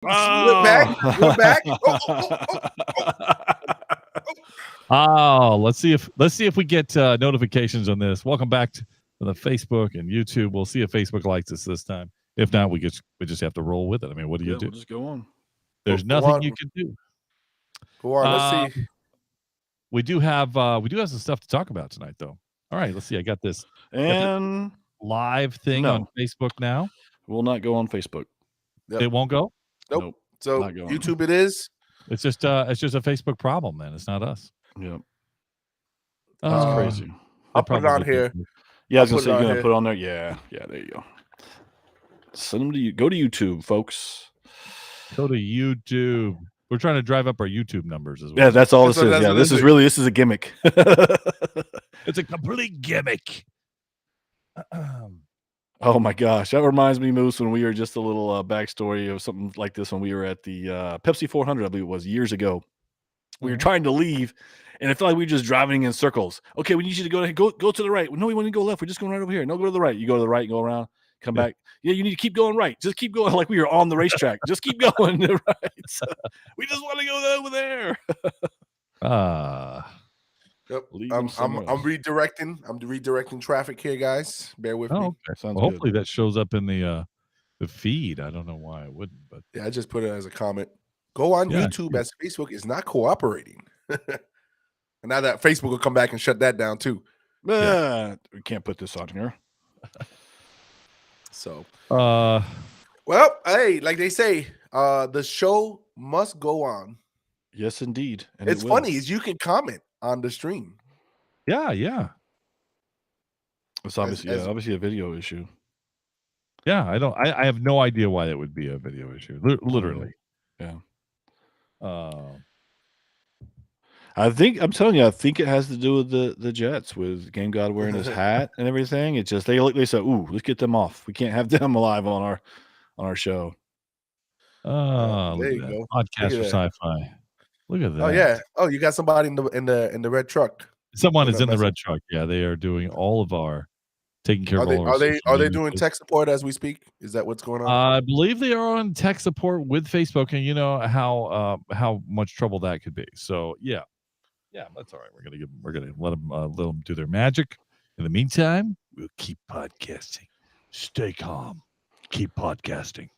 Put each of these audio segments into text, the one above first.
We're back. We're back. Oh, let's see if we get notifications on this. Welcome back to the Facebook and YouTube. We'll see if Facebook likes us this time. If not, we just have to roll with it. I mean, what do you do? We'll just go on. There's nothing you can do. Go on. Let's see. We do have some stuff to talk about tonight, though. All right, let's see. I got this And live thing on Facebook now. Will not go on Facebook. Yep. It won't go. Nope. So YouTube, it is. It's just a Facebook problem, man. It's not us. Yep. That's crazy. I'll put it on here. Yeah, I was gonna say you're gonna put it on there. Yeah, there you go. Send them to you. Go to YouTube, folks. Go to YouTube. We're trying to drive up our YouTube numbers as well. Yeah, that's all this is. Yeah, this is a gimmick. It's a complete gimmick. Oh my gosh, that reminds me, Moose, when we were just a little backstory of something like this when we were at the Pepsi 400, I believe it was years ago. We were trying to leave, and it felt like we were just driving in circles. Okay, we need you to go to the right. No, we want to go left. We're just going right over here. No, go to the right. You go to the right and go around, come back. Yeah, you need to keep going right. Just keep going like we were on the racetrack. Just keep going right. So, we just want to go over there. Yep. I'm redirecting. I'm redirecting traffic here, guys. Bear with me. Okay. Well, hopefully that shows up in the feed. I don't know why it wouldn't, but yeah, I just put it as a comment. Go on YouTube as Facebook is not cooperating. And now that Facebook will come back and shut that down too. We can't put this on here. So, well, hey, like they say, the show must go on. Yes, indeed. And it's funny is you can comment on the stream. Yeah. It's obviously a video issue. Yeah, I have no idea why that would be a video issue. Literally. Yeah. I'm telling you, I think it has to do with the Jets, with Game God wearing his hat and everything. It's just they said, "Ooh, let's get them off. We can't have them alive on our show." There you go. Podcast for sci-fi. Look at that. Oh yeah. Oh, you got somebody in the red truck. Someone is in the red truck. Yeah, they are doing all of our taking care of all our. Are they doing tech support as we speak? Is that what's going on? I believe they are on tech support with Facebook, and you know how much trouble that could be. So yeah, that's all right. We're gonna let them do their magic. In the meantime, we'll keep podcasting. Stay calm. Keep podcasting.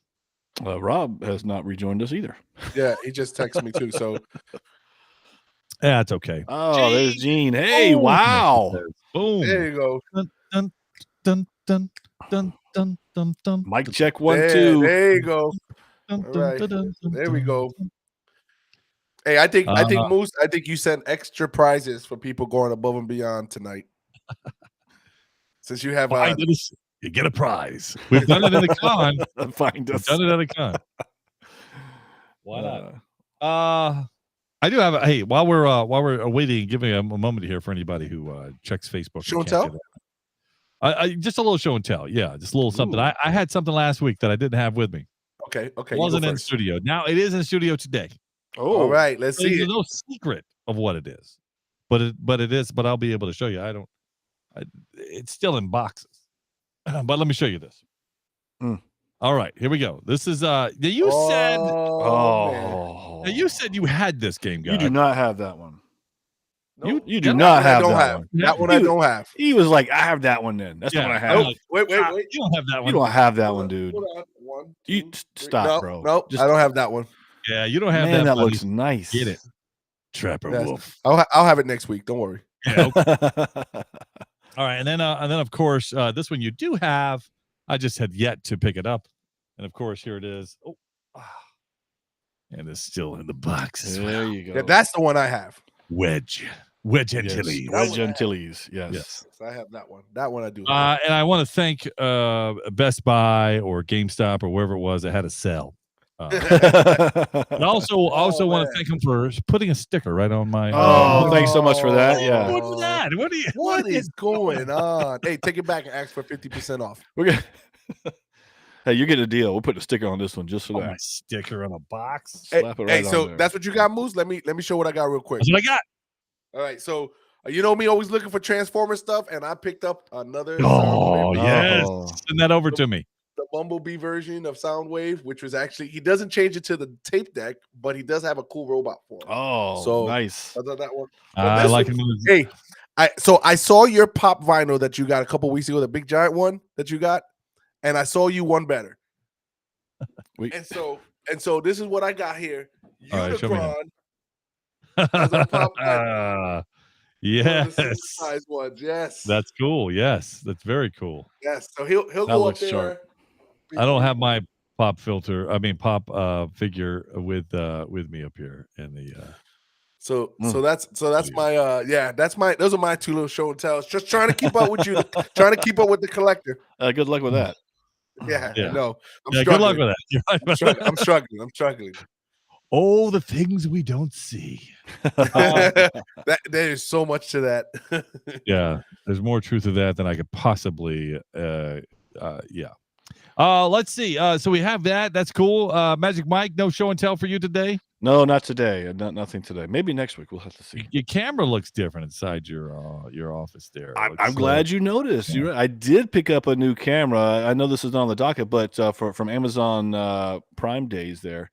Rob has not rejoined us either. Yeah, he just texted me too. So yeah, it's okay. Oh, Gene. There's Gene. Hey, wow. Boom. There you go. Dun, dun, dun, dun, dun, dun, dun. Mic check 1, 2. There you go. All right. There we go. Hey, I think Moose, I think you sent extra prizes for people going above and beyond tonight. Since you have you get a prize. We've done it in the con. Find us. We've done it in the con. Why not? I do have hey, while we're waiting, giving a moment here for anybody who checks Facebook. Show and tell. Just a little show and tell. Yeah, just a little something. I had something last week that I didn't have with me. Okay. It wasn't in studio. Now it is in studio today. Oh, all right. Let's see. There's no secret of what it is, but it is. But I'll be able to show you. It's still in boxes. But let me show you this. All right, here we go. This is you said you had this Game God. You do not have that one. Nope. You do not have that one. That one I don't have. He was like, I have that one then. That's the one I have. Oh, wait. You don't have that one. You don't have that one, dude. Hold on. 1, 2, you stop, bro. No, I don't have that one. Yeah, you don't have that. That looks nice. Get it. Trapper Wolf. I'll have it next week. Don't worry. Yeah, okay. All right, and then of course this one you do have. I just had yet to pick it up, and of course here it is. And it's still in the box. There you go. Yeah, that's the one I have. Wedge Antilles. Wedge Antilles. Yes. So I have that one. That one I do. And I want to thank Best Buy or GameStop or wherever it was that had a sale. And also want to thank him for putting a sticker right on my. Thanks so much for that. Yeah. What's that? What is going on? Hey, take it back and ask for 50% off. We're gonna. Hey, you get a deal. We'll put a sticker on this one just for that. My sticker on a box. Slap it right hey, so on there. That's what you got, Moose. Let me show what I got real quick. That's what I got. All right, so you know me always looking for Transformer stuff, and I picked up another. Oh yes, send that over to me. The Bumblebee version of Soundwave, which was actually he doesn't change it to the tape deck, but he does have a cool robot form. Oh, so nice. I thought that one. I like him. Hey, I saw your pop vinyl that you got a couple weeks ago, the big giant one that you got, and I saw you one better. And so this is what I got here. Unicron. As a pop vinyl. Yes. Size ones. Yes. That's cool. Yes. That's very cool. Yes. So he'll go up there. Sharp. I don't have my pop figure with me up here in the So that's my those are my two little show and tells. Just trying to keep up with you, trying to keep up with the collector. Good luck with that. Yeah. No. Good luck with that. I'm struggling. Oh, the things we don't see. There's so much to that. Yeah, there's more truth to that than I could possibly. Let's see. So we have that. That's cool. Magic Mike, no show and tell for you today. No, not today. Nothing today. Maybe next week. We'll have to see. Your camera looks different inside your office there. I'm glad you noticed. Yeah. I did pick up a new camera. I know this is not on the docket, but from Amazon Prime Days there.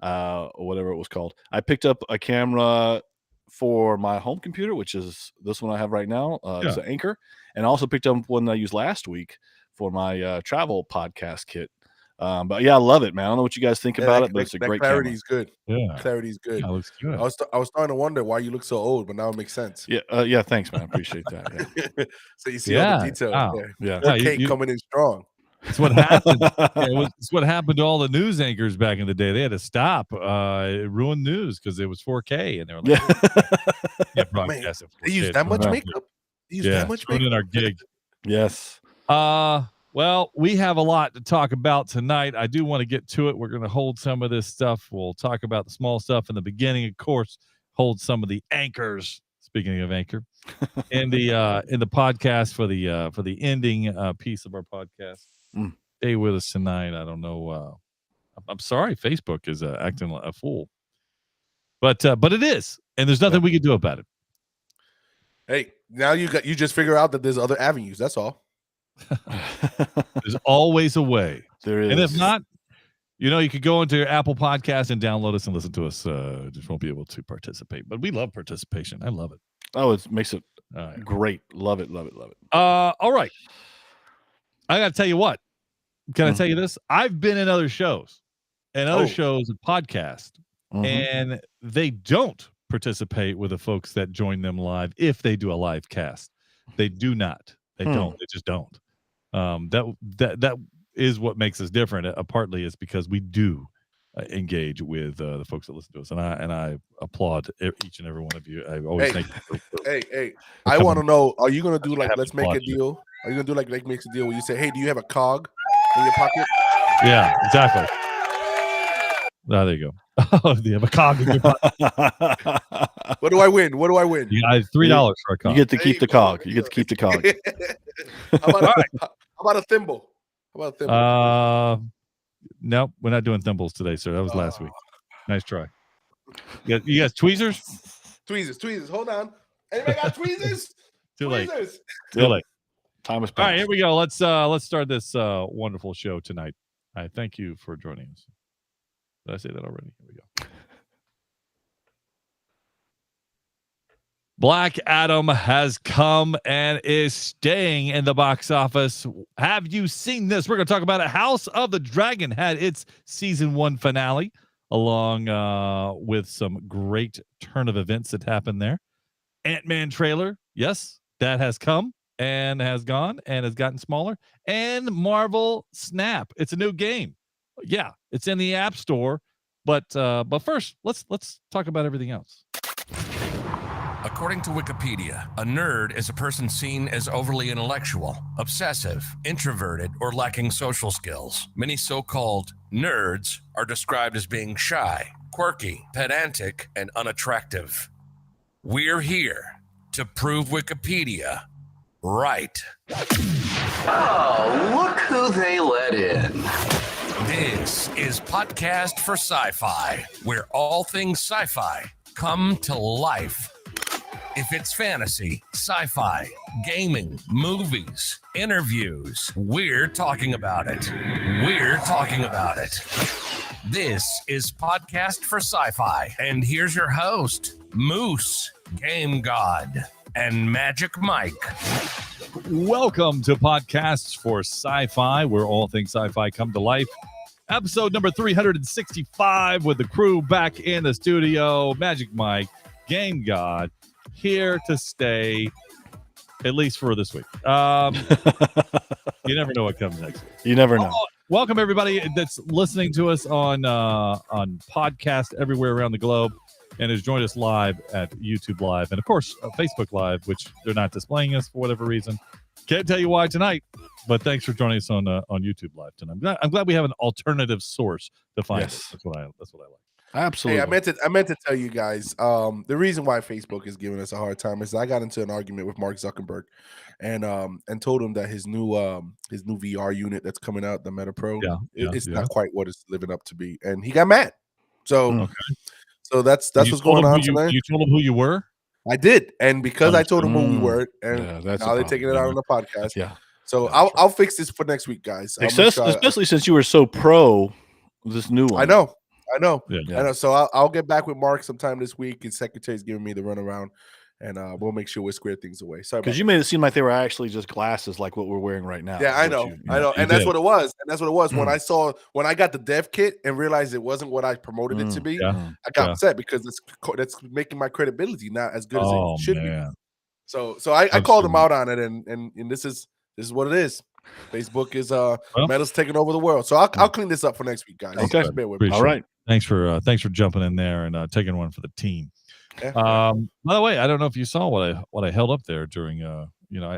Or whatever it was called. I picked up a camera for my home computer, which is this one I have right now. It's an Anchor, and I also picked up one I used last week for my travel podcast kit. But yeah, I love it, man. I don't know what you guys think about it, but it's a great camera. Clarity's good. Yeah, clarity's good. Yeah, looks good. I was starting to wonder why you look so old, but now it makes sense. Yeah, thanks, man. I appreciate that. Yeah. So you see all the details there. Yeah, 4K coming in strong. It's what happened. It's what happened to all the news anchors back in the day. They had to stop. It ruined news because it was 4K, and they were like, broadcast it. They use that much makeup. They use that much makeup in our gig. Yes. Well, we have a lot to talk about tonight. I do want to get to it. We're going to hold some of this stuff. We'll talk about the small stuff in the beginning, of course. Hold some of the anchors. Speaking of anchor, in the podcast for the ending piece of our podcast. Stay with us tonight. I don't know. I'm sorry, Facebook is acting like a fool, but it is, and there's nothing we can do about it. Hey, now you just figure out that there's other avenues. That's all. There's always a way. There is, and if not, you could go into your Apple Podcast and download us and listen to us. Just won't be able to participate, but we love participation. I love it. Oh, it makes it great. Love it. All right. I got to tell you what. Can I tell you this? I've been in other shows and shows and podcasts, and they don't participate with the folks that join them live if they do a live cast. They do not. They don't. They just don't. That is what makes us different. Partly is because we do engage with the folks that listen to us, and I applaud each and every one of you. I always thank you. Hey, I want to know: are you going to do like let's make a deal? Are you going to do like makes a deal where you say, "Hey, do you have a cog in your pocket?" Yeah, exactly. There you go. Oh, do you have a cog in your pocket? What do I win? You got $3 for a cog. You get to keep the cog. You get to keep the cog. How about a thimble? Nope, we're not doing thimbles today, sir. That was last week. Nice try. You guys tweezers? Tweezers. Hold on. Anybody got tweezers? Too late. Time is all right, here we go. Let's start this wonderful show tonight. I thank you for joining us. Did I say that already? Here we go. Black Adam has come and is staying in the box office. Have you seen this? We're going to talk about it. House of the Dragon had its season 1 finale, along with some great turn of events that happened there. Ant-Man trailer, yes, that has come and has gone and has gotten smaller. And Marvel Snap, it's a new game. Yeah, it's in the App Store. But first, let's talk about everything else. According to Wikipedia, a nerd is a person seen as overly intellectual, obsessive, introverted, or lacking social skills. Many so-called nerds are described as being shy, quirky, pedantic, and unattractive. We're here to prove Wikipedia right. Oh, look who they let in. This is Podcast for Sci-Fi, where all things sci-fi come to life. If it's fantasy, sci-fi, gaming, movies, interviews, we're talking about it. we're talking about it. This is Podcast for Sci-Fi, and here's your host, Moose, Game God, and Magic Mike. Welcome to Podcasts for Sci-Fi, where all things sci-fi come to life. Episode number 365 with the crew back in the studio. Magic Mike, Game God, here to stay, at least for this week. You never know what comes next week. You never know. Welcome everybody that's listening to us on podcast everywhere around the globe, and has joined us live at YouTube Live, and of course Facebook Live, which they're not displaying us for whatever reason. Can't tell you why tonight, but thanks for joining us on YouTube Live tonight. I'm glad we have an alternative source to find us. That's what I like. Absolutely. Hey, I meant to tell you guys, the reason why Facebook is giving us a hard time is I got into an argument with Mark Zuckerberg, and told him that his new VR unit that's coming out, the Meta Pro, it's not quite what it's living up to be, and he got mad. So, so that's what's going on tonight. You told him who you were? I did, and because I told him who we were, and that's now they're taking it out on the podcast. Yeah. So I'll fix this for next week, guys. Especially since you were so pro this new one. I know. Yeah. I know. So I'll get back with Mark sometime this week. His secretary's giving me the runaround, and we'll make sure we square things away. Sorry, because you made it seem like they were actually just glasses, like what we're wearing right now. Yeah, I know, and that's what it was. When I got the dev kit and realized it wasn't what I promoted it to be. I got upset because that's making my credibility not as good as it should be. So I called him out on it, and this is what it is. Facebook is Meta's taking over the world. So I'll clean this up for next week, guys. Okay. All right. Thanks for jumping in there and taking one for the team. Yeah. By the way, I don't know if you saw what I held up there during I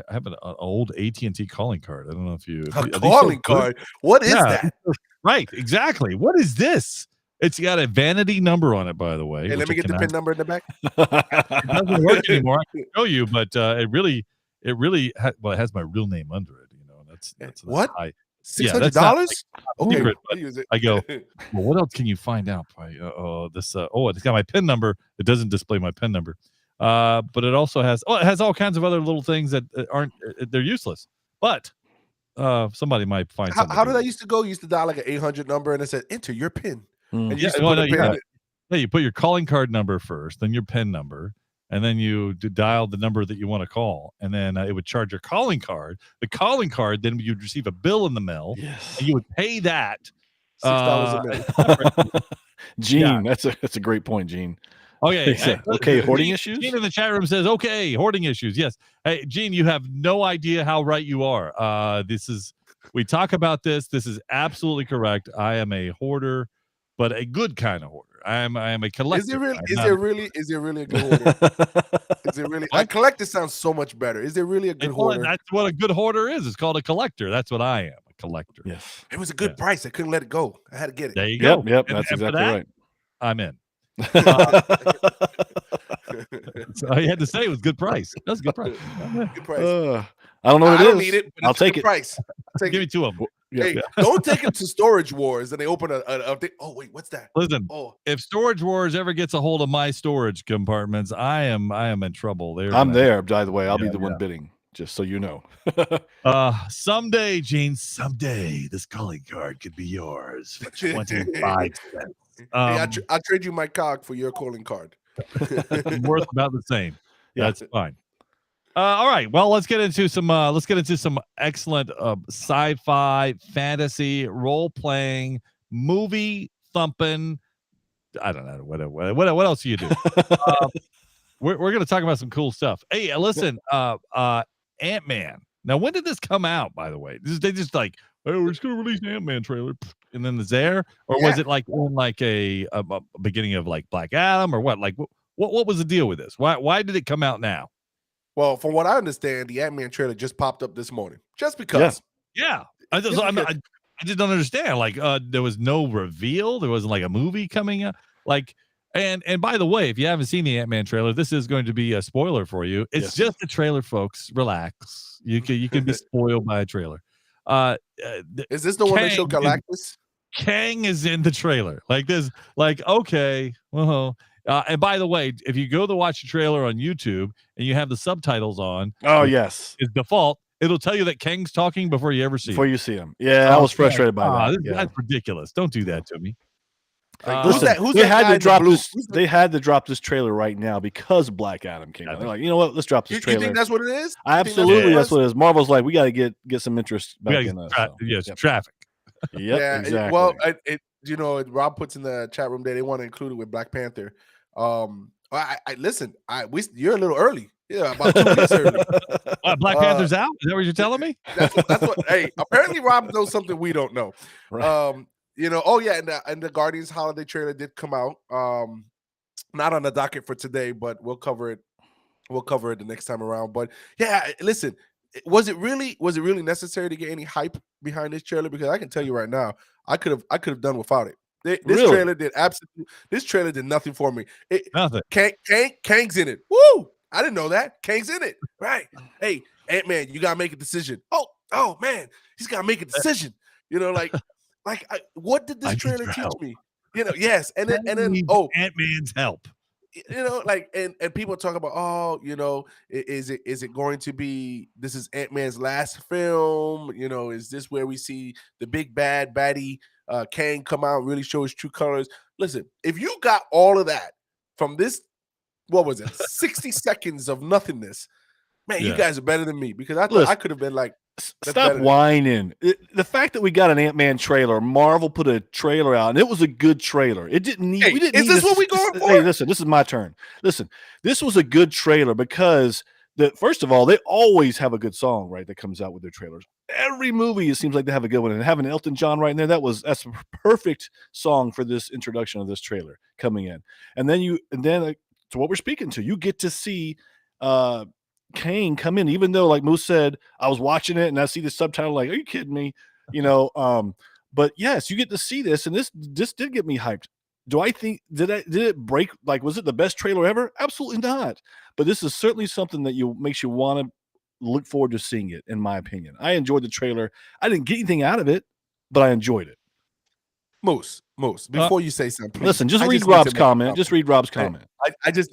have an old AT&T calling card. I don't know if you calling card. What is that? Right, exactly. What is this? It's got a vanity number on it, by the way. Hey, let me get the PIN number in the back. It doesn't work anymore. I can show you, but it has my real name under it. That's what? $600? Okay, I go, well, what else can you find out by it's got my PIN number. It doesn't display my PIN number, but it also has all kinds of other little things that they're useless. But somebody might find something. How did that used to go? You used to dial like an 800 number and it said enter your PIN. And you you put your calling card number first, then your PIN number. And then you dial the number that you want to call, and then it would charge your calling card. The calling card, then you'd receive a bill in the mail, and you would pay that $6 a minute. Gene, that's a great point, Gene. Okay, okay, hoarding issues. Gene in the chat room says, "Okay, hoarding issues." Yes. Hey, Gene, you have no idea how right you are. We talk about this. This is absolutely correct. I am a hoarder, but a good kind of hoarder. I am a collector. Is it really a good hoarder? Is it really? A collector sounds so much better. Is it really a good hoarder? That's what a good hoarder is. It's called a collector. That's what I am, a collector. Yes. It was a good price. I couldn't let it go. I had to get it. There you go. Yep. That's exactly right. I'm in. So all you had to say was good price. That's a good price. Good price. I don't know what it is. I don't need it, but I'll take it. Price. Give me two of them. Hey, don't take it to Storage Wars and they open a thing. Oh wait, what's that? Listen, if Storage Wars ever gets a hold of my storage compartments, I am in trouble. I'm there, by the way. I'll be the one bidding, just so you know. Someday, Gene, someday this calling card could be yours for 25 cents. Hey, I'll trade you my cog for your calling card. Worth about the same. That's fine. All right. Well, let's get into some excellent sci-fi, fantasy, role-playing, movie thumping. I don't know what else do you do. We're going to talk about some cool stuff. Hey, listen, Ant-Man. Now, when did this come out? By the way, they just like, oh, we're just going to release an Ant-Man trailer, and then it's there, or was it like a beginning of like Black Adam, or what? Like, what was the deal with this? Why did it come out now? Well, from what I understand, the Ant-Man trailer just popped up this morning, just because. Yeah. I just don't understand. Like, there was no reveal. There wasn't like a movie coming up. Like, and by the way, if you haven't seen the Ant-Man trailer, this is going to be a spoiler for you. It's just a trailer, folks. Relax. You can be spoiled by a trailer. Is this the one that showed Galactus? Kang is in the trailer. Like this. Like, okay, well. And by the way, if you go to watch the trailer on YouTube and you have the subtitles on, yes, it's default. It'll tell you that Kang's talking before you ever see Before him. you see him. Yeah, I was frustrated by that. That's ridiculous. Don't do that to me. Listen, who's they that had guy to in the drop blue? this. They had to drop this trailer right now because Black Adam came out. They're like, you know what? Let's drop this You trailer. think that's what it is? Absolutely, that's what it is. Marvel's like, we got to get some interest back in us. Traffic. Yep, exactly. Well, Rob puts in the chat room there. They want to include it with Black Panther. Listen. You're a little early. Yeah, about 2 weeks early. Black Panther's out. Is that what you're telling me? That's what. Hey, apparently Rob knows something we don't know. Right. And the Guardians holiday trailer did come out. Not on the docket for today, but we'll cover it. We'll cover it the next time around. But yeah, listen, was it really necessary to get any hype behind this trailer? Because I can tell you right now, I could have done without it. This trailer did nothing for me. Nothing. Kang's in it. Woo! I didn't know that. Kang's in it. Right. Hey, Ant-Man, you gotta make a decision. Oh man, he's gotta make a decision. What did this trailer teach me? Yes. And then Ant-Man's help. And people talk about, is it going to be, this is Ant-Man's last film? Is this where we see the big bad baddie Kang come out and really show his true colors? Listen, if you got all of that from this, what was it, 60 seconds of nothingness, man, you guys are better than me, because I thought I could have been like, stop whining. The fact that we got an Ant-Man trailer, Marvel put a trailer out, and it was a good trailer. It didn't need. We didn't. Is this what we going for? Hey, listen, this is my turn. Listen, this was a good trailer because first of all, they always have a good song, right, that comes out with their trailers. Every movie, it seems like they have a good one, and having Elton John right in there, that's a perfect song for this introduction of this trailer coming in. And then to what we're speaking to, you get to see Kang come in, even though, like Moose said, I was watching it and I see the subtitle, like, are you kidding me? But yes, you get to see this, and this did get me hyped. Do I think did it break? Like, was it the best trailer ever? Absolutely not. But this is certainly something that makes you want to look forward to seeing it. In my opinion, I enjoyed the trailer. I didn't get anything out of it, but I enjoyed it. Moose, before you say something, please, listen, just read Rob's comment. Just read Rob's comment. I just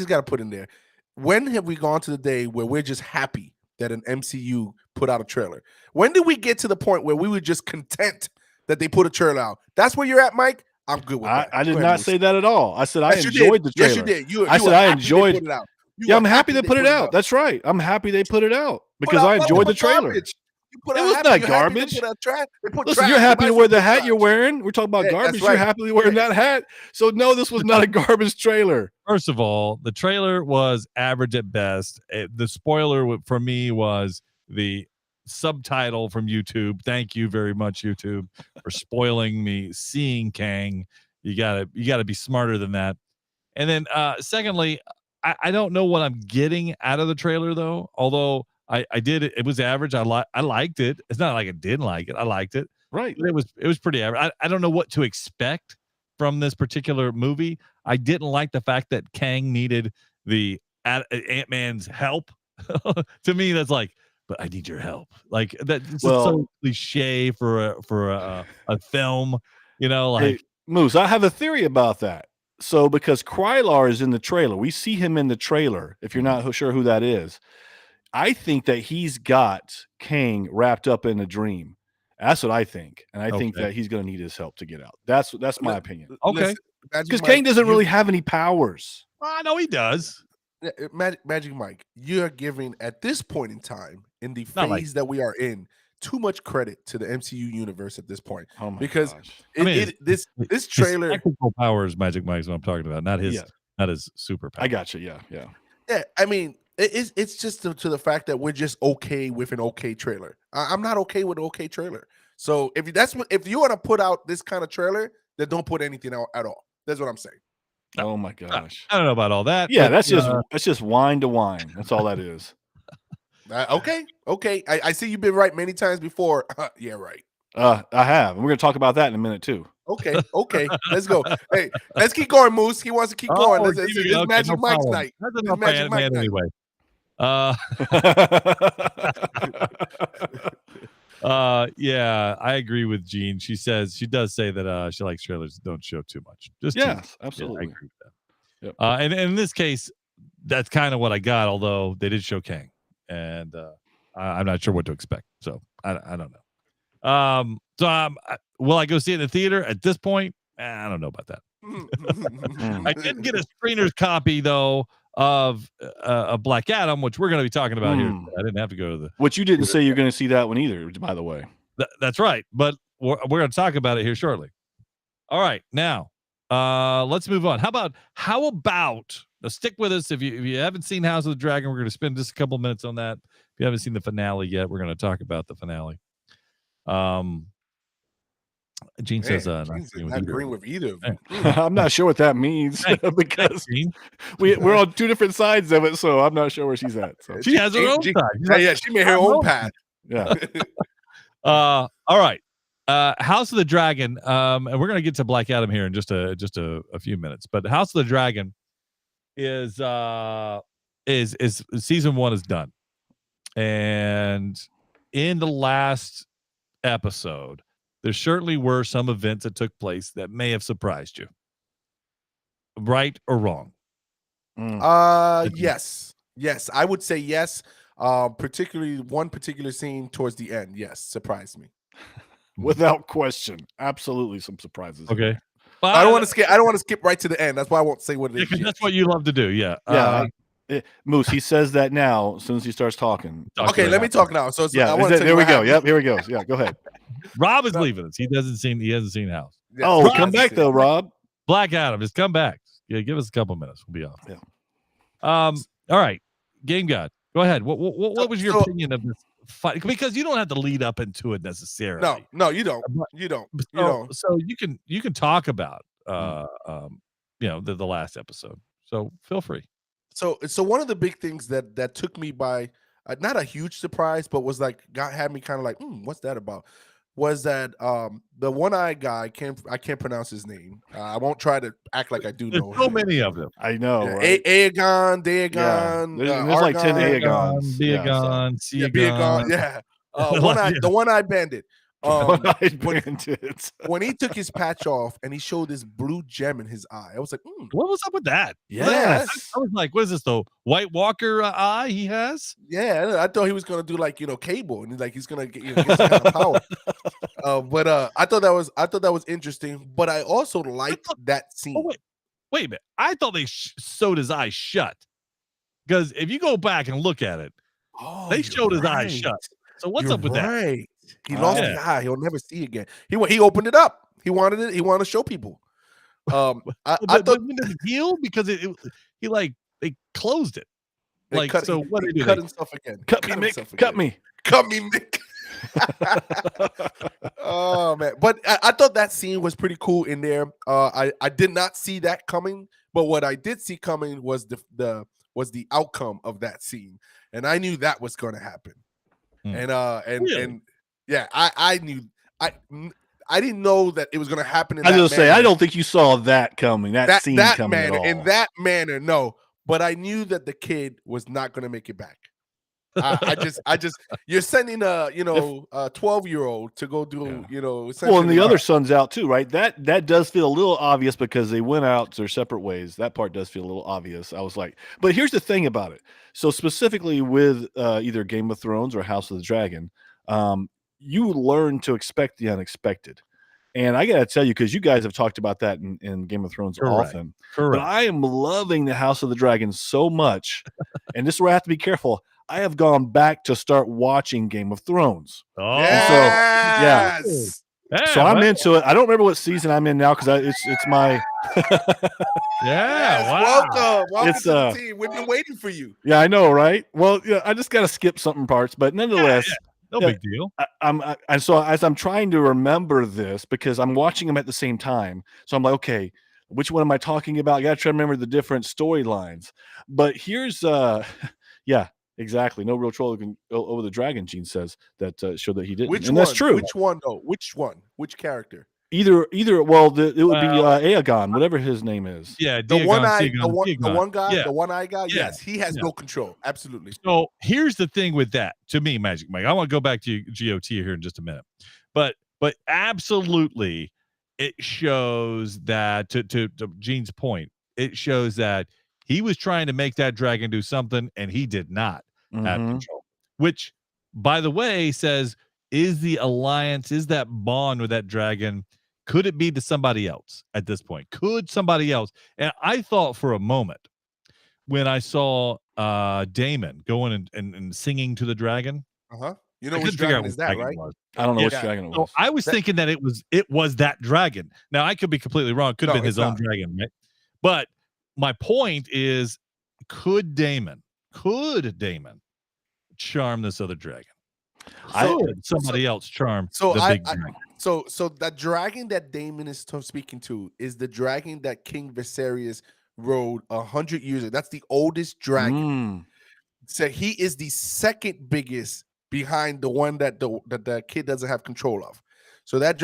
got to put in there. When have we gone to the day where we're just happy that an MCU put out a trailer? When did we get to the point where we were just content that they put a trailer out? That's where you're at, Mike. I'm good with that. I did not say that at all. I said I enjoyed the trailer. Yes, you did. I said I enjoyed it. Yeah, I'm happy they put it out. That's right. I'm happy they put it out because I enjoyed the trailer. It was not garbage. Listen, you're happy to wear the hat you're wearing. We're talking about garbage. You're happily wearing that hat. So no, this was not a garbage trailer. First of all, the trailer was average at best. The spoiler for me was the subtitle from YouTube. Thank you very much, YouTube, for spoiling me seeing Kang. You gotta be smarter than that. And then secondly, I don't know what I'm getting out of the trailer though. Although I did it was average. I liked it. It's not like I didn't like it. I liked it. Right. But it was pretty average. I don't know what to expect from this particular movie. I didn't like the fact that Kang needed the Ant-Man's help. To me, that's like, but I need your help. Like that's so cliche for a film, like. Hey, Moose, I have a theory about that. So because Krylar is in the trailer, we see him in the trailer. If you're not sure who that is, I think that he's got Kang wrapped up in a dream. That's what I think, and I think that he's going to need his help to get out. That's my opinion. Okay, because Kang doesn't really have any powers. I know he does. Magic Mike, you're giving at this point in time in the phase that we are in too much credit to the MCU universe at this point. Oh my because gosh. This trailer, his technical powers, Magic Mike's what I'm talking about, not his superpower. I got you. Yeah. I mean, it's just to the fact that we're just okay with an okay trailer. I'm not okay with an okay trailer. So if you want to put out this kind of trailer, then don't put anything out at all. That's what I'm saying. Oh my gosh. I don't know about all that. Yeah, that's just wine to wine. That's all that is. Okay. I see you've been right many times before. Yeah, right. I have. And we're going to talk about that in a minute too. Okay. Let's go. Hey, let's keep going, Moose. He wants to keep going. It's Magic Mike's night. That's Magic Mike anyway. Yeah, I agree with Jean. She does say that she likes trailers that don't show too much. Absolutely. I agree with that. Yep. And in this case, that's kind of what I got. Although they did show Kang, and I'm not sure what to expect. So I don't know. Will I go see it in the theater at this point? I don't know about that. I did get a screener's copy though of Black Adam, which we're going to be talking about here. I didn't have to go to the. Which you didn't say you're going to see that one either, by the way. That's right, but we're going to talk about it here shortly. All right, now let's move on. How about now stick with us if you haven't seen House of the Dragon. We're going to spend just a couple minutes on that. If you haven't seen the finale yet, we're going to talk about the finale. Gene says not agreeing with either of them. I'm not sure what that means because we're on two different sides of it, so I'm not sure where she's at. So she has her own side. Yeah, she made her own path. Yeah. All right. House of the Dragon, and we're going to get to Black Adam here in just a few minutes. But House of the Dragon is season 1 is done, and in the last episode, there certainly were some events that took place that may have surprised you, right or wrong. Yes, I would say yes. Particularly one particular scene towards the end, yes, surprised me. Without question, absolutely some surprises. Okay, well, I don't want to skip right to the end. That's why I won't say what it is. That's what you love to do. Yeah. Moose, he says that now as soon as he starts talking. Okay, let me talk now. So there we go. Yep, here he goes. Yeah, go ahead. Rob is leaving us. He hasn't seen House. Yes, oh, come back though, Rob. Black Adam, just come back. Yeah, give us a couple minutes. We'll be off. Yeah. All right, Game God, go ahead. What was your opinion of this fight? Because you don't have to lead up into it necessarily. No, you don't. You don't. So you can talk about the last episode. So feel free. So one of the big things that took me by not a huge surprise, but was had me kind of like, what's that about? Was that the one-eyed guy? I can't pronounce his name. I won't try to act like I do know. So many of them. I know. Right? Dagon. There's like 10 Daegons. Dagon. Yeah. The one-eyed bandit. When he took his patch off and he showed this blue gem in his eye, I was like, what was up with that? Yes. I was like, what is this, the White Walker eye he has? Yeah, I thought he was gonna do Cable, and he's gonna get some kind of power. But I thought that was interesting. But I also liked that scene. Oh, wait a minute. I thought they sewed his eyes shut, because if you go back and look at it, they showed his eyes shut. So what's up with that? He lost the eye. He'll never see again. He opened it up. He wanted it. He wanted to show people. I thought when did it heal? Because they closed it. What did they do? Cut himself again. Cut me, Mick. Oh man! But I thought that scene was pretty cool in there. I did not see that coming, but what I did see coming was the outcome of that scene, and I knew that was going to happen. And yeah, I knew I didn't know that it was going to happen. I was going to say, I don't think you saw that coming. That scene coming manner, at all. In that manner, no. But I knew that the kid was not going to make it back. I just, you're sending a 12-year-old to go do, Well, and the other son's out too, right? That does feel a little obvious because they went out their separate ways. That part does feel a little obvious. I was like, but here's the thing about it. So specifically with either Game of Thrones or House of the Dragon, you learn to expect the unexpected. And I got to tell you, because you guys have talked about that in Game of Thrones often. Correct. But I am loving the House of the Dragon so much. And this is where I have to be careful. I have gone back to start watching Game of Thrones. Oh, yes. So I'm into it. I don't remember what season I'm in now because it's my. Welcome to the team. We've been waiting for you. Yeah, I know, right? Well, I just got to skip some parts, but nonetheless. No big deal. And so as I'm trying to remember this, because I'm watching them at the same time, so I'm like, okay, which one am I talking about? I got to try to remember the different storylines. But here's, exactly. No real troll over the dragon. Gene says that showed that he didn't. That's true. Which one though? Which one? Which character? Either. Well, it would be Aegon, whatever his name is. Yeah, the one eye guy. Yeah. Yes, he has no control. Absolutely. So here's the thing with that. To me, Magic Mike, I want to go back to GOT here in just a minute, but absolutely, it shows that to Gene's point, it shows that he was trying to make that dragon do something, and he did not have control. Which by the way, says, is the alliance, is that bond with that dragon, could it be to somebody else at this point? Could somebody else? And I thought for a moment when I saw Damon going and singing to the dragon. You know I which couldn't figure out dragon is what that, dragon right? it was. I don't know which Yeah. dragon it So was. I was thinking that it was that dragon. Now I could be completely wrong. Could have No, been his it's own not. dragon, right? But my point is, could Damon charm this other dragon? Could somebody else charm So the I- big dragon? So that dragon that Damon is speaking to is the dragon that King Viserys rode 100 years ago. That's the oldest dragon. So he is the second biggest behind the one that the kid doesn't have control of. So that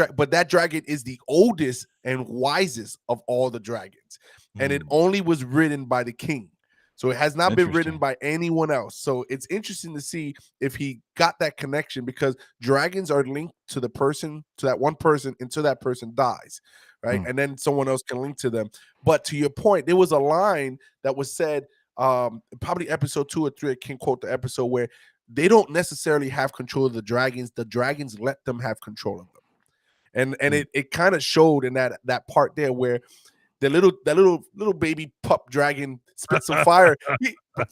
dragon is the oldest and wisest of all the dragons, and it only was ridden by the king. So it has not been ridden Interesting. by anyone else. So it's interesting to see if he got that connection, because dragons are linked to the person, to that one person, until that person dies, right? And then someone else can link to them. But to your point, there was a line that was said, probably episode 2 or 3. I can't quote the episode, where they don't necessarily have control of the dragons. The dragons let them have control of them. And it kind of showed in that part there where that little baby pup dragon spit some fire.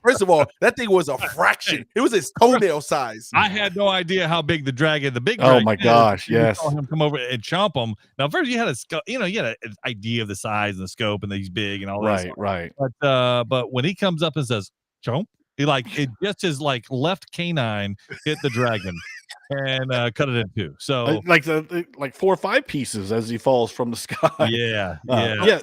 First of all, that thing was a fraction. It was his toenail size. I had no idea how big the big Oh dragon my is. gosh, You yes. saw him come over and chomp him. Now, first you had you had an idea of the size and the scope, and that he's big and all that. Right. But when he comes up and says chomp, it just his left canine hit the dragon and cut it in two. So Like 4 or 5 pieces as he falls from the sky. yeah.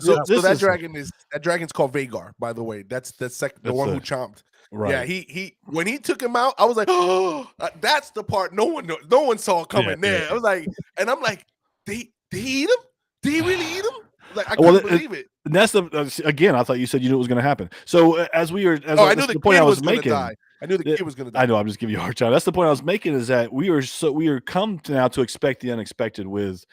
So this that is- dragon's called Vagar, by the way. That's the That's one a- who chomped. Right. Yeah, he when he took him out, I was like, oh, that's the part no one saw coming there. I was like, and I'm like, did he eat him? Did he really eat him? Like, I couldn't believe it. And that's again. I thought you said you knew it was going to happen. So I knew the point kid I was was gonna making. die. I knew the kid was going to die. I know. I'm just giving you a hard time. That's the point I was making. Is that we are come to now to expect the unexpected with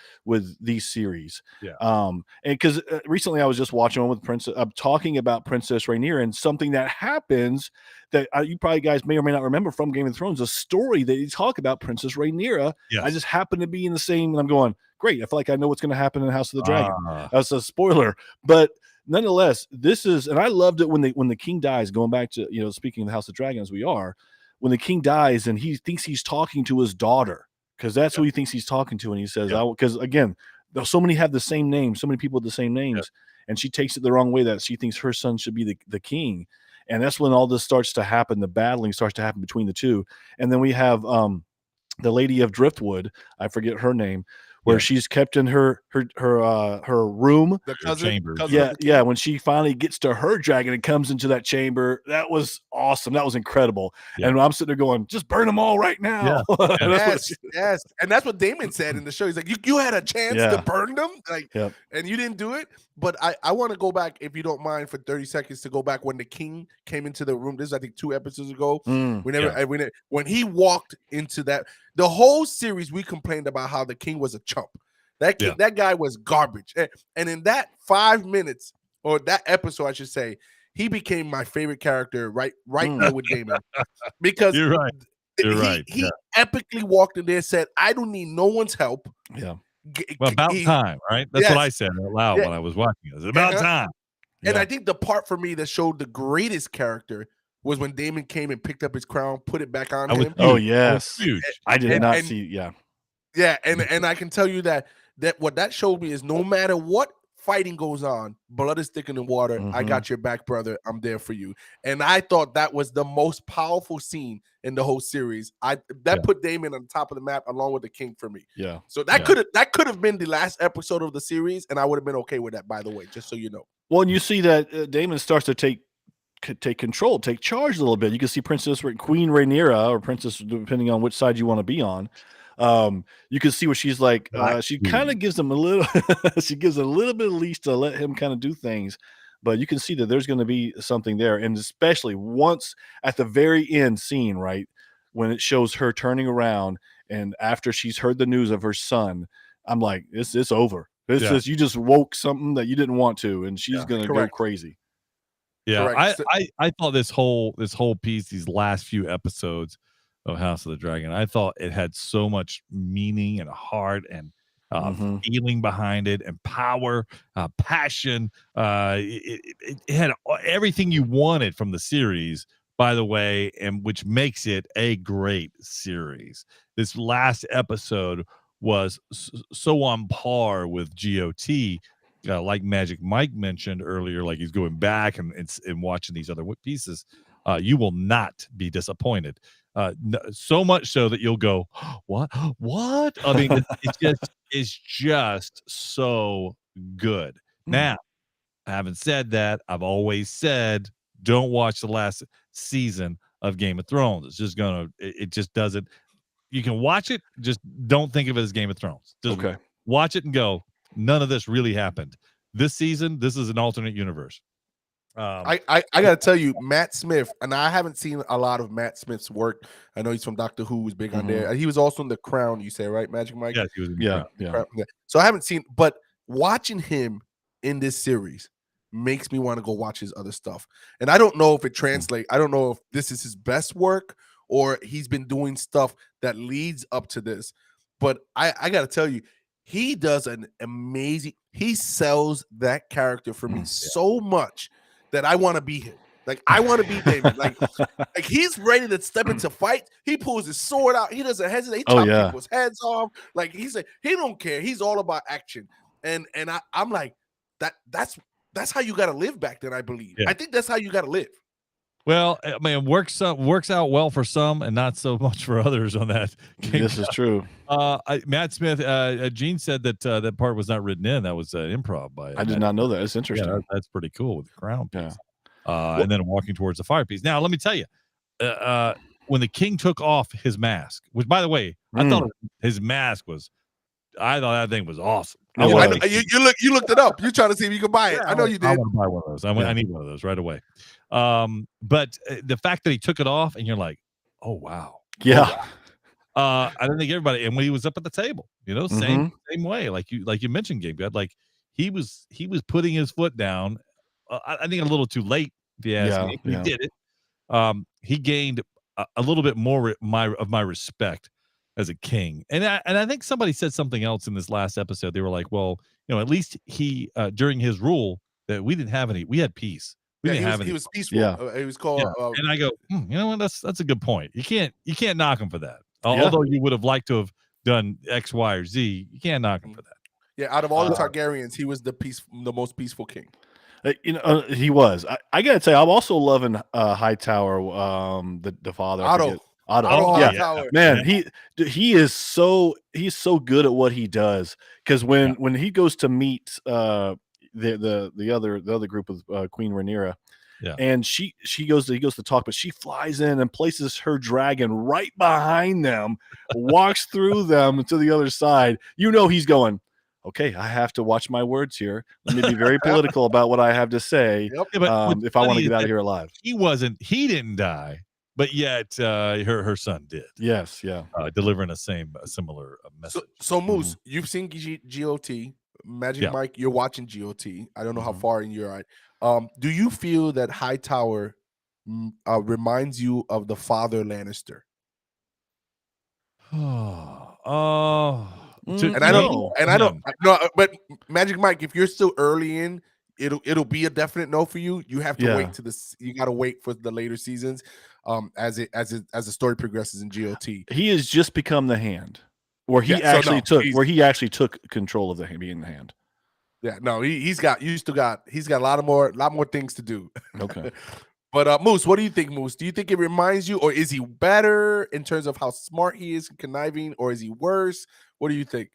these series. Yeah. And because recently I was just watching one with Princess. I'm talking about Princess Rhaenyra and something that happens that you probably guys may or may not remember from Game of Thrones. A story that you talk about Princess Rhaenyra. Yes. I just happen to be in the same. And I'm going, great. I feel like I know what's going to happen in House of the Dragon. That's a spoiler, but nonetheless, this is, and I loved it when the king dies. Going back to speaking of the House of Dragons, we are when the king dies and he thinks he's talking to his daughter, because that's who he thinks he's talking to, and he says, because again, so many have the same name, so many people with the same names, and she takes it the wrong way that she thinks her son should be the king, and that's when all this starts to happen. The battling starts to happen between the two, and then we have the Lady of Driftwood. I forget her name. Where she's kept in her room, The cousin, chamber. yeah. When she finally gets to her dragon and comes into that chamber, that was awesome. That was incredible. Yeah. And I'm sitting there going, just burn them all right now. Yes, and that's what Damon said in the show. He's like, you had a chance to burn them, and you didn't do it. But I want to go back, if you don't mind, for 30 seconds to go back when the king came into the room. This is, I think, 2 episodes ago. When he walked into that, the whole series we complained about how the king was a chump. That guy was garbage. And in that 5 minutes, or that episode, I should say, he became my favorite character right there with Damon, because You're right. He epically walked in there and said, I don't need no one's help. Yeah. Well, about time, right? That's what I said out loud when I was watching. It's about time. And I think the part for me that showed the greatest character was when Damon came and picked up his crown, put it back on him. Oh yes, huge. I did not see. Yeah, and I can tell you that what that showed me is no matter what fighting goes on, blood is thicker than water. I got your back, brother. I'm there for you. And I thought that was the most powerful scene in the whole series. Put Damon on top of the map along with the king for me. Yeah. So that could have been the last episode of the series, and I would have been okay with that, by the way, just so you know. Well, and you see that Damon starts to take control, take charge a little bit. You can see Queen Rhaenyra, or Princess, depending on which side you want to be on. You can see where she's like, she kind of gives him a little, she gives a little bit of leash to let him kind of do things, but you can see that there's going to be something there. And especially once at the very end scene, right, when it shows her turning around and after she's heard the news of her son, I'm like, it's over. This is, you just woke something that you didn't want to, and she's going to go crazy. Yeah. I thought this whole piece, these last few episodes, of House of the Dragon. I thought it had so much meaning and heart and feeling behind it, and power, passion. It had everything you wanted from the series, by the way, and which makes it a great series. This last episode was so on par with GOT, like Magic Mike mentioned earlier. Like he's going back and watching these other pieces. You will not be disappointed. So much so that you'll go, what? I mean, it's just so good. Now, having said that, I've always said, don't watch the last season of Game of Thrones. It's just it just doesn't. You can watch it, just don't think of it as Game of Thrones. Just watch it and go, none of this really happened. This season, this is an alternate universe. I gotta tell you, Matt Smith, and I haven't seen a lot of Matt Smith's work. I know he's from Doctor Who, who's big on there. He was also in The Crown, you say, right, Magic Mike? Yes, he was in The Crown. Yeah. So I haven't seen, but watching him in this series makes me want to go watch his other stuff. And I don't know if it translates. I don't know if this is his best work or he's been doing stuff that leads up to this. But I gotta tell you, he does an amazing. He sells that character for me so much that I want to be him. Like I want to be David. Like he's ready to step into fight. He pulls his sword out. He doesn't hesitate. He chops people's heads off. Like he don't care. He's all about action. And I'm like that's how you got to live back then. I believe. Yeah. I think that's how you got to live. Well, I mean, it works out well for some and not so much for others on that. This is true. Matt Smith, Gene said that that part was not written in. That was improv by. I did not know that. It's interesting. Yeah, that's pretty cool with the crown piece. Yeah. And then walking towards the fire piece. Now, let me tell you, when the king took off his mask, which, by the way, I thought his mask was. I thought that thing was awesome. You looked it up. You're trying to see if you can buy it. I know you did. I want to buy one of those. I need one of those right away. But the fact that he took it off and you're like, oh wow, yeah. I don't think everybody. And when he was up at the table, same way, like you mentioned, Gabe. Like he was putting his foot down. I think a little too late. If you ask me, he did it. He gained a little bit more of my respect as a king. And I think somebody said something else in this last episode. They were like, well, at least he during his rule that we didn't have any. We had peace. He was peaceful. Yeah. He was called. Yeah. And I go, you know what? That's a good point. You can't knock him for that. Although you would have liked to have done X, Y, or Z, you can't knock him for that. Yeah, out of all the Targaryens, he was the most peaceful king. He was. I gotta say, I'm also loving Hightower, the father. Otto. Yeah. Man, he is he's so good at what he does. Because when he goes to meet the other group of Queen Rhaenyra, and he goes to talk, but she flies in and places her dragon right behind them, walks through them to the other side. He's going, okay, I have to watch my words here. Let me be very political about what I have to say. Yep. If I want to get out of here alive. He didn't die, but yet her son did. Yes, yeah. Delivering a similar message. So Moose, you've seen GOT. Magic Mike, you're watching GOT. I don't know how far in you're at. Do you feel that Hightower reminds you of the father Lannister? But Magic Mike, if you're still early in, it'll be a definite no for you. You have to wait to this. You got to wait for the later seasons, as the story progresses in GOT. He has just become the Hand, where he actually took control of being the Hand. Yeah, no, he's got a lot more things to do. Okay. But Moose, what do you think, Moose? Do you think it reminds you, or is he better in terms of how smart he is, conniving, or is he worse? What do you think?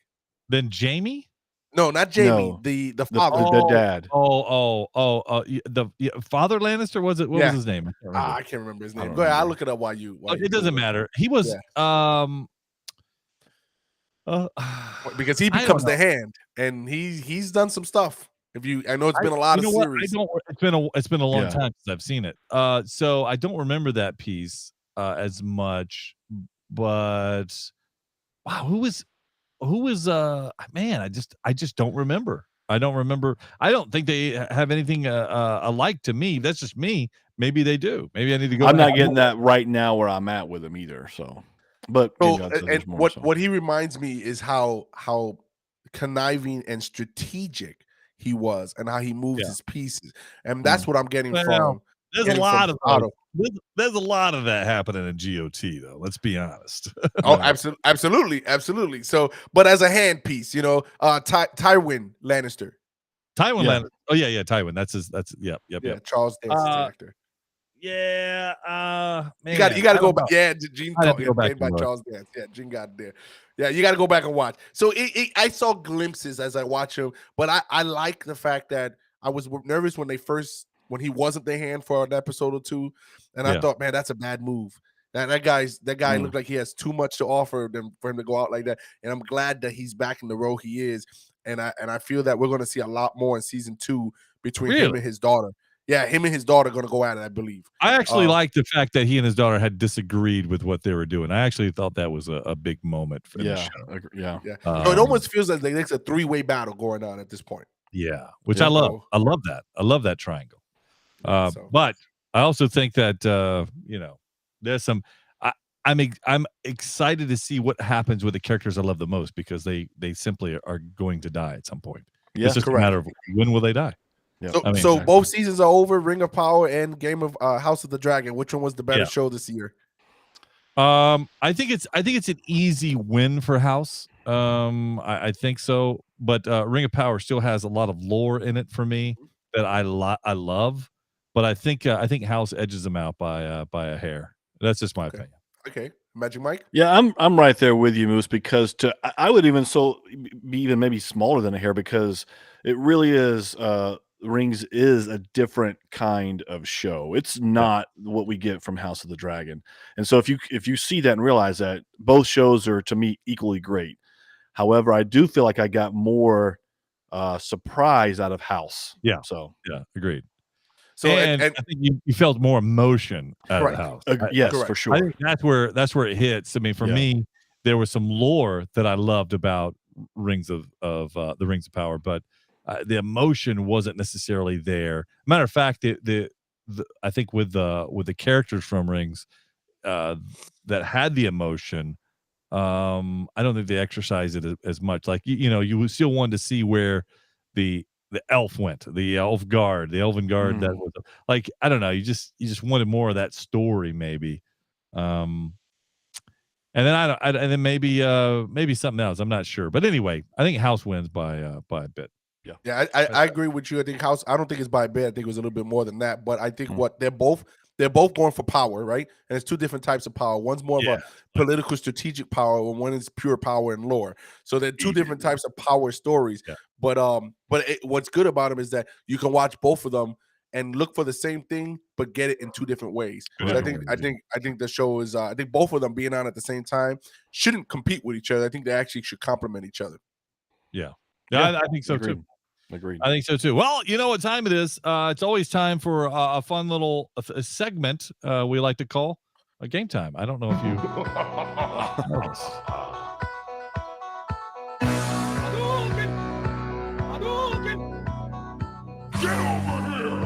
Than Jaime? No, not Jaime. No. The father, the dad. The father Lannister, was it? What was his name? I can't remember his name. Go ahead, I'll look it up while you. It doesn't matter. He was because he becomes the Hand, and he's done some stuff. I know it's been a lot of series. It's been a long time since I've seen it. So I don't remember that piece as much. But wow, who was man? I just don't remember. I don't remember. I don't think they have anything alike to me. That's just me. Maybe they do. Maybe I need to go. I'm back. not getting that right now where I'm at with him either. So, but maybe So, I'd say and there's more. So. what he reminds me is how conniving and strategic he was, and how he moves his pieces, and that's what I'm getting from. There's a lot of there's a lot of that happening in GOT though. Let's be honest. Oh, absolutely. So, but as a hand piece, Tywin Lannister. Lannister. Oh yeah, Tywin. That's yep. Charles Dance's actor. Yeah, man, you got to go back. Yeah, Gene go back by Charles Dance. Yeah, Gene got it there. Yeah, you got to go back and watch. So I saw glimpses as I watch him, but I like the fact that I was nervous when he wasn't the hand for an episode or two, and I thought, man, that's a bad move. That guy looked like he has too much to offer for him to go out like that. And I'm glad that he's back in the role he is, and I feel that we're going to see a lot more in season 2 between him and his daughter. Yeah, him and his daughter are going to go at it, I believe. I actually like the fact that he and his daughter had disagreed with what they were doing. I actually thought that was a big moment for the show. Yeah. So it almost feels like there's a 3-way battle going on at this point. Yeah, which I love. I love that. I love that triangle. But I also think that there's some. I'm excited to see what happens with the characters I love the most, because they simply are going to die at some point. Yeah, it's just a matter of when will they die. Yep. So both seasons are over, Ring of Power and Game of House of the Dragon. Which one was the better show this year? I think it's an easy win for House. I think so, but Ring of Power still has a lot of lore in it for me that I love. But I think House edges them out by a hair. That's just my opinion. Okay, Magic Mike. Yeah, I'm right there with you, Moose. Because I would even be even maybe smaller than a hair, because it really is. Rings is a different kind of show. It's not what we get from House of the Dragon. And so if you see that and realize that, both shows are, to me, equally great. However, I do feel like I got more surprise out of House. Yeah. So agreed. So and I think you felt more emotion out of House. Yes, for sure. I think that's where it hits. I mean, for me, there was some lore that I loved about Rings of the Rings of Power, but the emotion wasn't necessarily there. Matter of fact, the I think with the characters from Rings that had the emotion, I don't think they exercised it as much. Like you still wanted to see where the elf went, the elven guard that was like, I don't know, you just wanted more of that story maybe. And then and then maybe something else. I'm not sure, but anyway, I think House wins by a bit. Yeah, I agree with you. I think House. I don't think it's by a bit. I think it was a little bit more than that. But I think they're both going for power, right? And it's two different types of power. One's more of a political, strategic power, and one is pure power and lore. So they're two different types of power stories. Yeah. But what's good about them is that you can watch both of them and look for the same thing, but get it in two different ways. So I think the show is. I think both of them being on at the same time shouldn't compete with each other. I think they actually should complement each other. Yeah. I think so too. Agreed. I think so too. Well, you know what time it is. It's always time for a fun little segment we like to call a game time. I don't know if you know this. Get over here!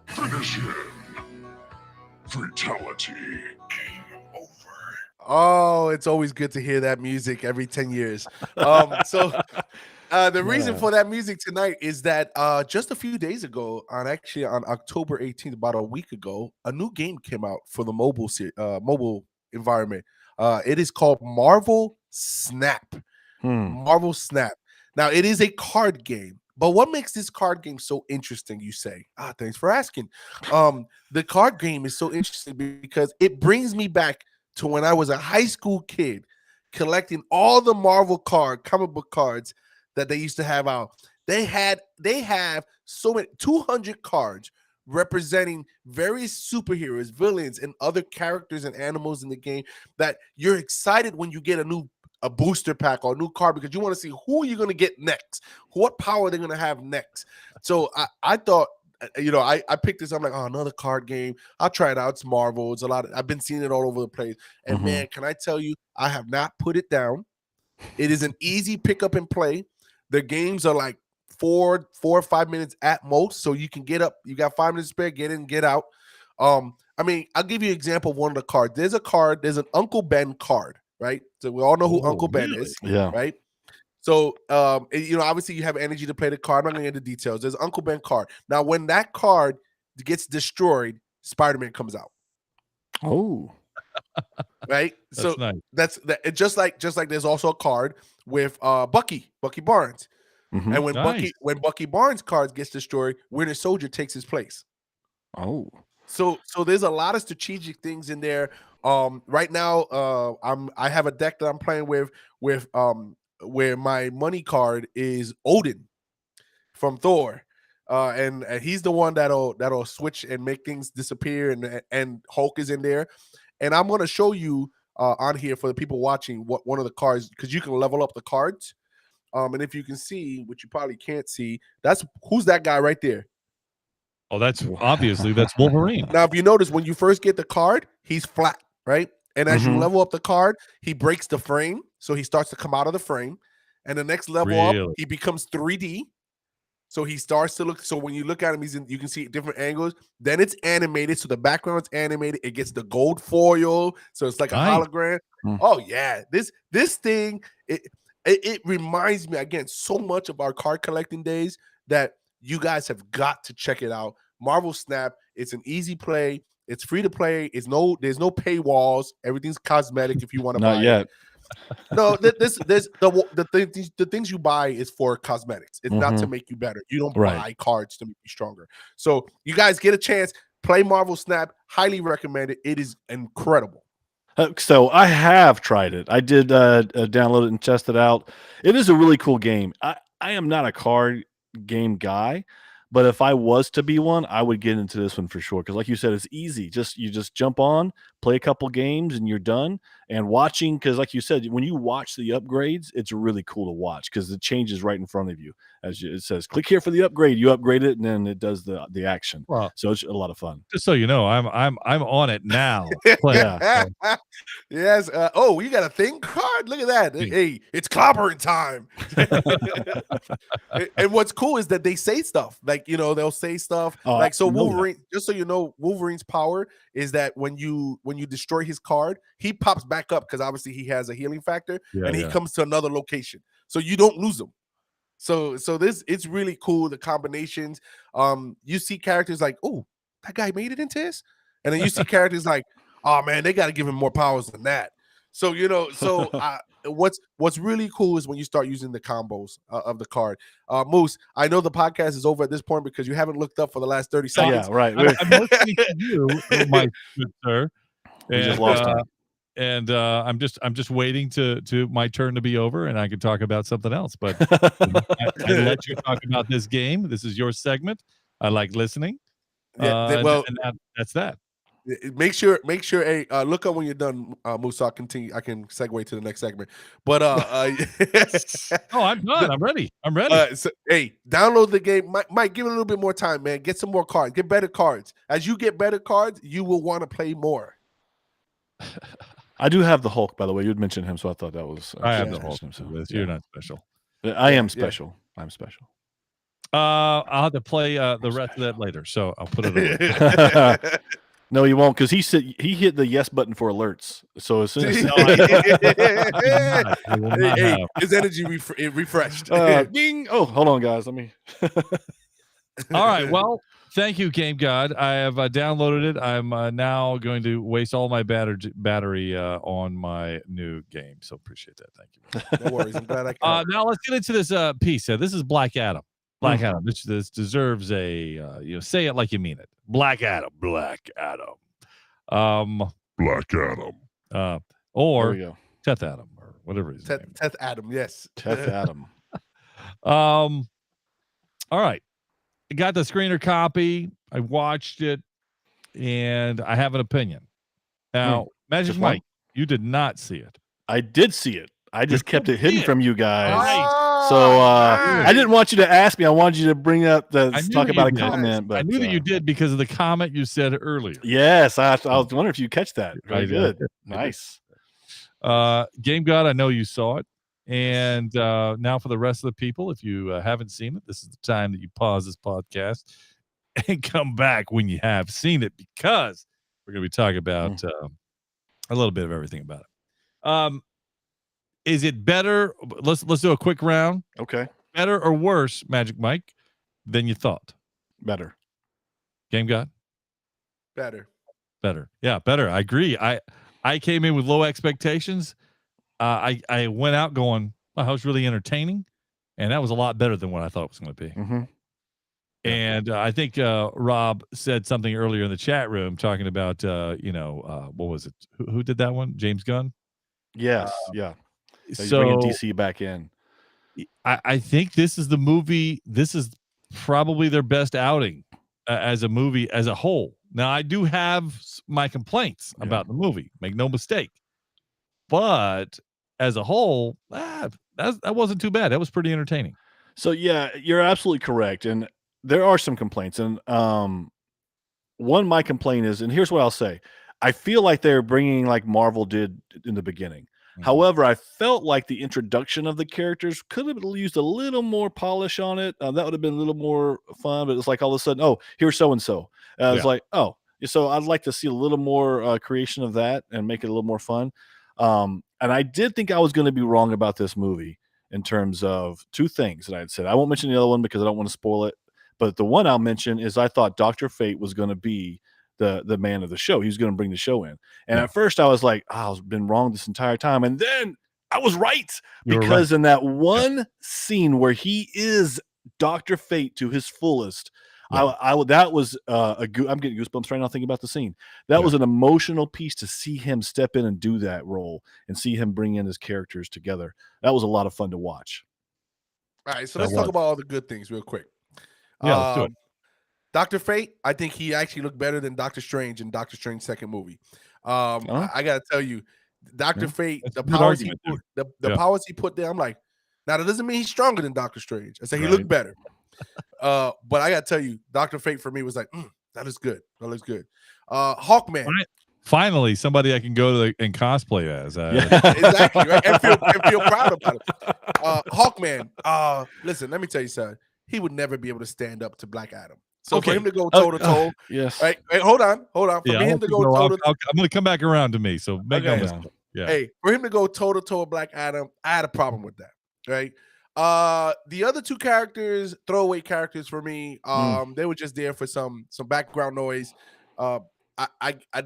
Finish him. Fatality. Oh, it's always good to hear that music every 10 years. So the reason for that music tonight is that just a few days ago, on October 18th, about a week ago, a new game came out for the mobile environment. It is called Marvel Snap. Marvel Snap. Now, it is a card game. But what makes this card game so interesting, you say? Thanks for asking. The card game is so interesting because it brings me back to when I was a high school kid collecting all the Marvel comic book cards that they used to have out. They have so many 200 cards representing various superheroes, villains, and other characters and animals in the game that you're excited when you get a booster pack or a new card because you want to see who you're going to get next, what power they're going to have next. So I thought I picked this. I'm like, oh, another card game. I'll try it out. It's Marvel. It's a lot. I've been seeing it all over the place. And man, can I tell you, I have not put it down. It is an easy pick up and play. The games are like 4 or 5 minutes at most, so you can get up. You got 5 minutes spare. Get in, get out. I mean, I'll give you an example of one of the cards. There's an Uncle Ben card, right? So we all know who Uncle Ben is, right? So, obviously you have energy to play the card. I'm not going to get the details. There's Uncle Ben card. Now, when that card gets destroyed, Spider-Man comes out. Oh, right. So nice. that's that. Just like there's also a card with Bucky Barnes, and when Bucky Barnes cards gets destroyed, Winter Soldier takes his place. Oh. So there's a lot of strategic things in there. Right now, I have a deck that I'm playing with where my money card is Odin from Thor, and he's the one that'll switch and make things disappear, and Hulk is in there, and I'm gonna show you on here for the people watching what one of the cards, because you can level up the cards, and if you can see, which you probably can't see, who's that guy right there. Oh, that's Wolverine. Now, if you notice, when you first get the card, he's flat, right? And as you level up the card, he breaks the frame, so he starts to come out of the frame. And the next level up, he becomes 3D. So he starts to look. So when you look at him, you can see different angles. Then it's animated, so the background's animated. It gets the gold foil, so it's like a hologram. Oh yeah, this thing it reminds me again so much of our card collecting days that you guys have got to check it out. Marvel Snap. It's an easy play. It's free to play. There's no paywalls. Everything's cosmetic if you want to buy. Not yet. No, the things you buy is for cosmetics. It's not to make you better. You don't buy cards to make you stronger. So you guys get a chance. Play Marvel Snap. Highly recommend it. It is incredible. So I have tried it. I did download it and test it out. It is a really cool game. I am not a card game guy, but if I was to be one, I would get into this one for sure, because like you said, it's easy. You just jump on, play a couple games, and you're done. And watching, because like you said, when you watch the upgrades, it's really cool to watch because it changes right in front of you. It says click here for the upgrade, you upgrade it, and then it does the action. Well, so it's a lot of fun. Just so you know, I'm on it now. Yes. Oh, you got a thing card? Look at that. Hey, it's clobbering time. And what's cool is that they say stuff like, they'll say stuff like, so Wolverine, just so you know, Wolverine's power is that when you destroy his card, he pops back up because obviously he has a healing factor, and he comes to another location, so you don't lose him. So it's really cool, the combinations. You see characters like, oh, that guy made it into this, and then you see characters like, oh man, they got to give him more powers than that. So what's really cool is when you start using the combos of the card. Moose, I know the podcast is over at this point because you haven't looked up for the last 30 seconds. Yeah, right. I'm listening to you, my good sir. We just lost time. And I'm just waiting to my turn to be over, and I can talk about something else. But I let you talk about this game. This is your segment. I like listening. That's that. Make sure. Hey, look up when you're done, Moose. So I can segue to the next segment. But oh, I'm done. I'm ready. So, hey, download the game. Mike, give it a little bit more time, man. Get some more cards. Get better cards. As you get better cards, you will want to play more. I do have the Hulk, by the way. You had mentioned him, so I thought that was. I have the Hulk. You're not special. I am special. Yeah. I'm special. I'll have to play the rest of that later, so I'll put it away. No, you won't, because he hit the yes button for alerts. So as soon as his energy refreshed. Ding! Oh, hold on, guys. Let me. All right. Well, thank you, Game God. I have downloaded it. I'm now going to waste all my battery on my new game. So appreciate that. Thank you. No worries. I'm glad I can. Now let's get into this piece. This is Black Adam. Black Adam. This deserves a say it like you mean it. Black Adam. Black Adam. Black Adam. Or Teth Adam, or whatever his name. Teth Adam. Yes. Teth Adam. All right. I got the screener copy. I watched it, and I have an opinion. Now, Magic Mike, you did not see it. I did see it. I just kept it hidden from you guys. So I didn't want you to ask me. I wanted you to bring up talk about a comment. But I knew that you did because of the comment you said earlier. Yes, I was wondering if you catch that. Very I good. did. Nice. Game God, I know you saw it. And now for the rest of the people, if you haven't seen it, this is the time that you pause this podcast and come back when you have seen it, because we're going to be talking about a little bit of everything about it. Is it better? Let's do a quick round. Okay. Better or worse, Magic Mike, than you thought? Better. Game God? Better. Yeah, better. I agree. I came in with low expectations. I went out going, wow, that was really entertaining, and that was a lot better than what I thought it was going to be. Mm-hmm. And I think Rob said something earlier in the chat room talking about, what was it? Who did that one? James Gunn? Yes. Yeah. So bringing DC back in. I think this is the movie. This is probably their best outing as a movie as a whole. Now, I do have my complaints about the movie. Make no mistake. But as a whole, that wasn't too bad. That was pretty entertaining. So, yeah, you're absolutely correct. And there are some complaints. And one, my complaint is, and here's what I'll say. I feel like they're bringing like Marvel did in the beginning. However, I felt like the introduction of the characters could have used a little more polish on it. That would have been a little more fun, but it's like all of a sudden, oh, here's so-and-so. It's like, oh, so I'd like to see a little more creation of that and make it a little more fun. And I did think I was going to be wrong about this movie in terms of two things that I had said. I won't mention the other one because I don't want to spoil it. But the one I'll mention is I thought Dr. Fate was going to be the man of the show. He was going to bring the show in. And at first I was like, I've been wrong this entire time. And then I was right, because in that one scene where he is Dr. Fate to his fullest, that was I'm getting goosebumps right now thinking about the scene. That was an emotional piece to see him step in and do that role and see him bring in his characters together. That was a lot of fun to watch. All right, so let's talk about all the good things real quick. Yeah, let's do it. Dr. Fate, I think he actually looked better than Doctor Strange in Doctor Strange's second movie. I gotta tell you, Dr. Fate, the powers he put there, I'm like, now that doesn't mean he's stronger than Doctor Strange. I say he looked better. But I gotta tell you, Dr. Fate for me was like, that is good. That looks good. Hawkman. Finally, somebody I can go to and cosplay as. Exactly, right? and feel proud about it. Hawkman, listen, let me tell you something. He would never be able to stand up to Black Adam. So for him to go toe to toe, yes. Right? Hey, hold on. For him to go toe to toe, I'm going to come back around to me. So make no mistake. Hey, for him to go toe to toe with Black Adam, I had a problem with that. Right? The other two characters, throwaway characters for me, they were just there for some background noise. There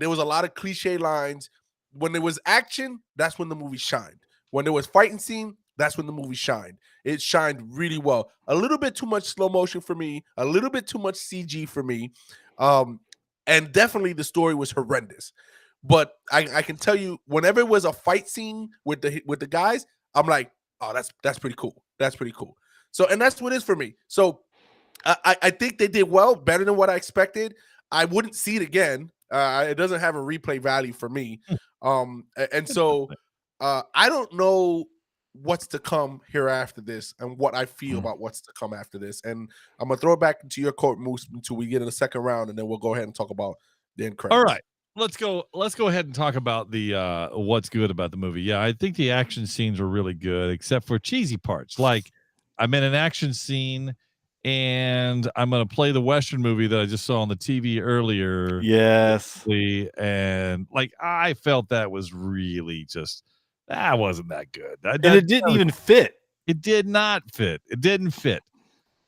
was a lot of cliche lines. When there was action, that's when the movie shined. When there was fighting scene, that's when the movie shined. It shined really well. A little bit too much slow motion for me, a little bit too much CG for me. And definitely the story was horrendous. But I can tell you, whenever it was a fight scene with the guys, I'm like, oh, that's pretty cool. That's pretty cool. So, and that's what it is for me. So I think they did well, better than what I expected. I wouldn't see it again. It doesn't have a replay value for me. And so I don't know what's to come here after this and what I feel about what's to come after this. And I'm going to throw it back into your court, Moose, until we get in the second round, and then we'll go ahead and talk about the end credits. All right. Let's go ahead and talk about the what's good about the movie. Yeah, I think the action scenes were really good, except for cheesy parts. Like, I'm in an action scene and I'm going to play the Western movie that I just saw on the TV earlier. Yes. And like, I felt that was really just, that wasn't that good. And it didn't even fit. It did not fit. It didn't fit.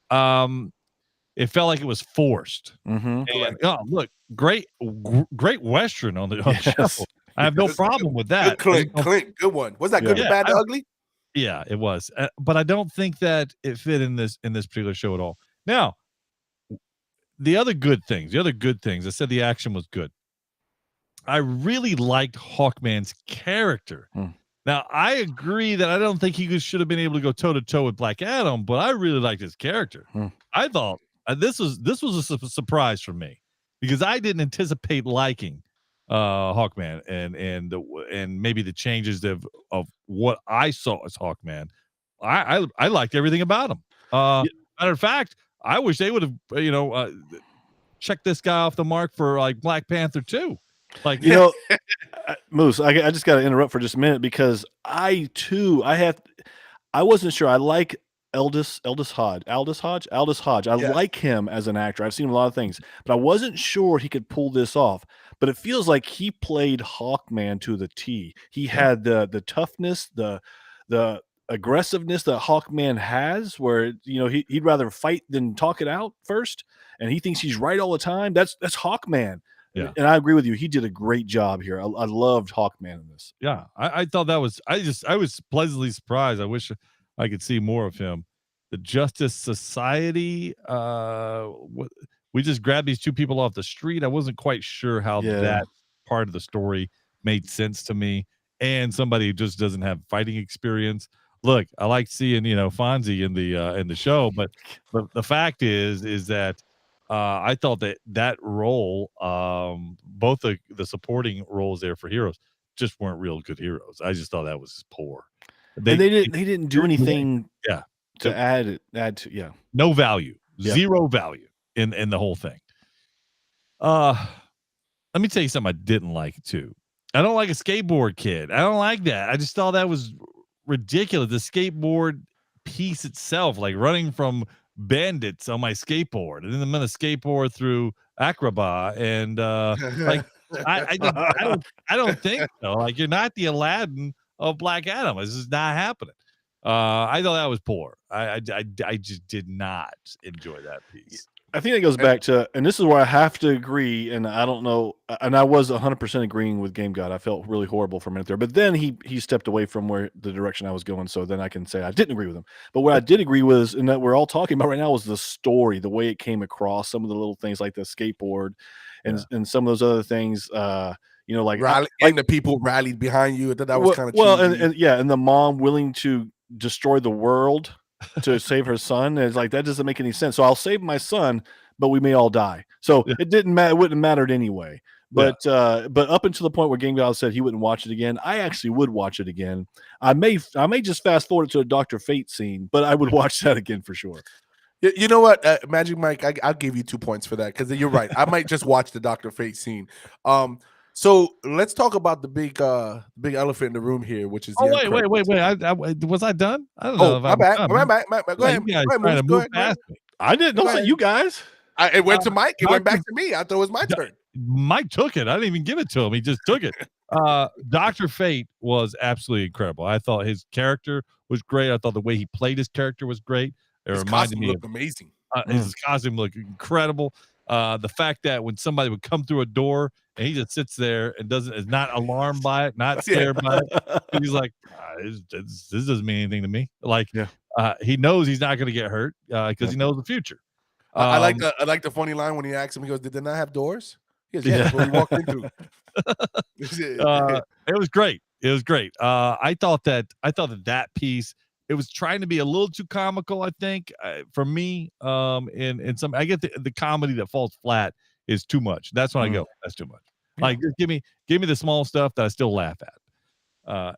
It felt like it was forced. Mm-hmm. And, look, great Western on the show. I have no problem with that. Clint, good one. Was that good, bad, ugly? Yeah, it was. But I don't think that it fit in this particular show at all. Now, the other good things, I said the action was good. I really liked Hawkman's character. Now, I agree that I don't think he should have been able to go toe-to-toe with Black Adam, but I really liked his character. I thought this was a surprise for me because I didn't anticipate liking Hawkman and maybe the changes of what I saw as Hawkman I liked everything about him. Matter of fact, I wish they would have checked this guy off the mark for like Black Panther 2. Like Moose, I just got to interrupt for just a minute because I wasn't sure. I like Aldous Hodge. I like him as an actor. I've seen him in a lot of things, but I wasn't sure he could pull this off. But it feels like he played Hawkman to the T. He had the toughness, the aggressiveness that Hawkman has, where he'd rather fight than talk it out first, and he thinks he's right all the time. That's Hawkman. Yeah. And I agree with you. He did a great job here. I loved Hawkman in this. Yeah, I thought that was. I was pleasantly surprised. I wish I could see more of him. The Justice Society. We just grabbed these two people off the street. I wasn't quite sure how that part of the story made sense to me. And somebody who just doesn't have fighting experience. Look, I like seeing Fonzie in the show, but the fact is that. I thought that role, both the supporting roles there for heroes, just weren't real good heroes. I just thought that was poor. They didn't do anything. To add to no value, zero value in the whole thing. Let me tell you something I didn't like too. I don't like a skateboard kid. I don't like that. I just thought that was ridiculous. The skateboard piece itself, like running from bandits on my skateboard, and then I'm gonna skateboard through Aqaba, and I don't think so. Like, you're not the Aladdin of Black Adam. This is not happening. I thought that was poor. I just did not enjoy that piece. I think it goes back to, and this is where I have to agree, and I don't know, and I was 100% agreeing with Game God. I felt really horrible for a minute there, but then he stepped away from where the direction I was going, so then I can say I didn't agree with him. But what I did agree with is, and that we're all talking about right now, was the story, the way it came across, some of the little things like the skateboard, and some of those other things. Like the people rallied behind you. That was kind of and the mom willing to destroy the world to save her son. And it's like, that doesn't make any sense. So I'll save my son, but we may all die. So it didn't matter. It wouldn't have mattered anyway. But up until the point where Game God said he wouldn't watch it again, I actually would watch it again. I may just fast forward to a Dr. Fate scene, but I would watch that again for sure. You know what, Magic Mike, I'll give you 2 points for that, because you're right. I might just watch the Dr. Fate scene. So let's talk about the big elephant in the room here, which is wait. Was I done? I don't know. My bad. Go ahead. Go ahead. I didn't know that, you guys. It went to Mike. It went back to me. I thought it was my turn. Mike took it. I didn't even give it to him. He just took it. Dr. Fate was absolutely incredible. I thought his character was great. I thought the way he played his character was great. It reminded me looked amazing. His costume looked incredible. The fact that when somebody would come through a door and he just sits there and is not alarmed by it, not scared by it. He's like, this doesn't mean anything to me. Like, he knows he's not going to get hurt because he knows the future. I like the funny line when he asked him. He goes, "Did they not have doors?" He goes, "Yeah, that's what we walked into." It was great. It was great. I thought that piece, it was trying to be a little too comical, I think, for me. In some, I get the comedy that falls flat is too much. That's when I go, that's too much. Like, just give me the small stuff that I still laugh at.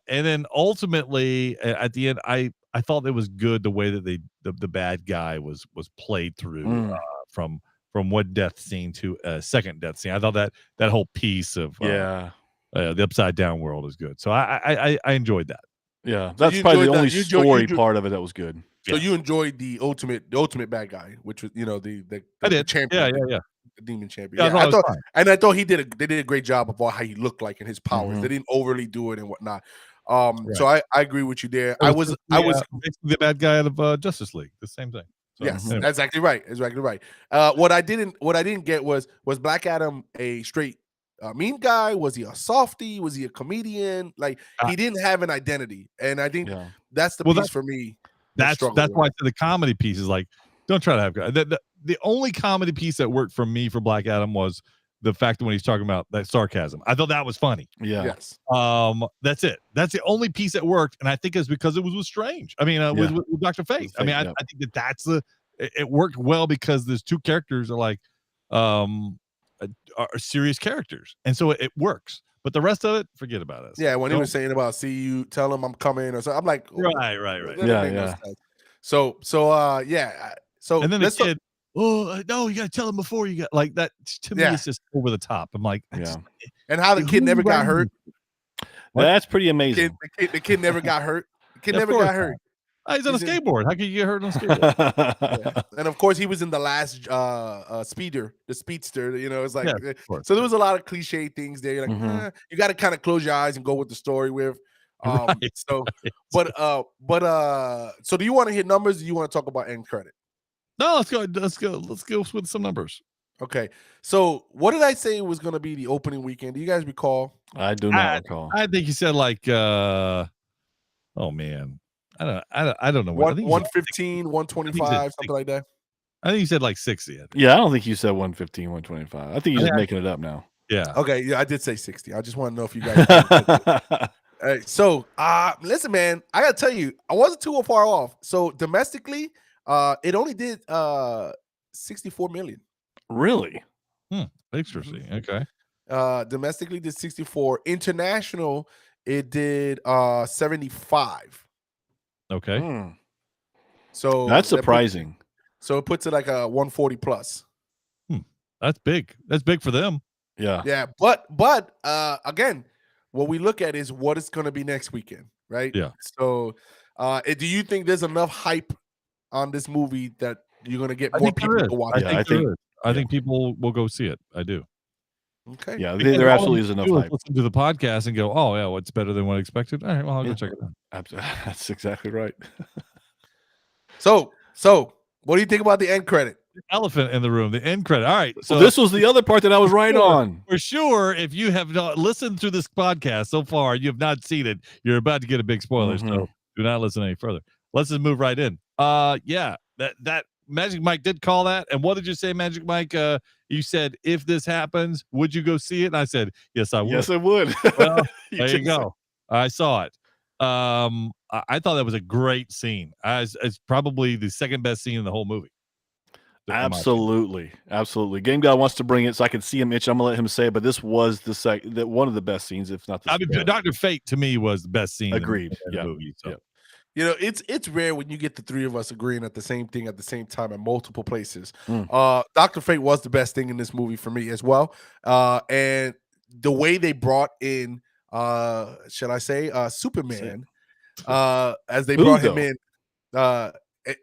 And then ultimately at the end, I thought it was good the way that the bad guy was played through from one death scene to a second death scene. I thought that whole piece of the upside down world is good. So I enjoyed that. Yeah, that's probably the only story part of it that was good. So you enjoyed the ultimate bad guy, which was the champion, the demon champion. I thought they did a great job of how he looked like and his powers. They didn't overly do it and whatnot. So I agree with you there. I was the bad guy out of Justice League. The same thing. So, yes, anyway. Exactly right. What I didn't get was Black Adam a straight mean guy? Was he a softie? Was he a comedian? Like, he didn't have an identity, and I think that's the piece for me. That's why the comedy piece is like, don't try to have the only comedy piece that worked for me for Black Adam was the fact that when he's talking about that sarcasm, I thought that was funny. Yeah. Yes. That's it. That's the only piece that worked, and I think it's because it was with Strange. I mean, with Dr. Fate. I mean, I think that's it worked well because those two characters are like are serious characters, and so it works. But the rest of it, forget about it. Yeah, when he was saying about see you, tell him I'm coming or something. I'm like, right. Yeah. So yeah. So and then the kid, no, you gotta tell him before you got like that. To me, it's just over the top. I'm like, and how the kid never got hurt. That's pretty amazing. The kid never got hurt. The kid never got hurt. He's on a skateboard. How could you get hurt on a skateboard? And of course, he was in the last speedster. It's like so. There was a lot of cliche things there. You're like, you got to kind of close your eyes and go with the story with. So do you want to hit numbers? Or do you want to talk about end credit? No, let's go with some numbers. Okay, so what did I say was going to be the opening weekend? Do you guys recall? I do not recall. I think you said like, oh man, I don't know. 115, 125, something like that. I think you said like 60. Yeah, I don't think you said 115, 125. I think you're just making it up now. Yeah. Okay, yeah, I did say 60. I just want to know if you guys. So listen, man, I gotta tell you, I wasn't too far off. So domestically, it only did 64 million. Really? Interesting. Okay. Domestically did 64. International, it did 75. Okay. So that's surprising. So it puts it like a 140 plus. That's big. That's big for them. Yeah. Yeah. But again, what we look at is what it's going to be next weekend, right? Yeah. So do you think there's enough hype on this movie that you're going to get more people to watch it? I think people will go see it. I do. Okay. Yeah, there absolutely is enough hype. Listen to the podcast and go, oh yeah, what's better than what I expected? All right, well, I'll go check it out. That's exactly right. So what do you think about the end credit? Elephant in the room, the end credit. All right. So this was the other part that I was right on. For sure, if you have not listened to this podcast so far, you have not seen it, you're about to get a big spoiler. So do not listen any further. Let's just move right in. Yeah, that Magic Mike did call that. And what did you say, Magic Mike? You said, if this happens, would you go see it? And I said, yes, I would. Yes, I would. Well, there you go. I saw it. I thought that was a great scene. It's probably the second best scene in the whole movie. Absolutely. Game Guy wants to bring it so I can see him itch. I'm gonna let him say it, but this was one of the best scenes, if not the I mean, Dr. Fate to me was the best scene. Agreed. In the movie. So. Yeah. You know, it's rare when you get the three of us agreeing at the same thing at the same time in multiple places. Dr. Fate was the best thing in this movie for me as well. And the way they brought in, shall I say, Superman, as they brought him in,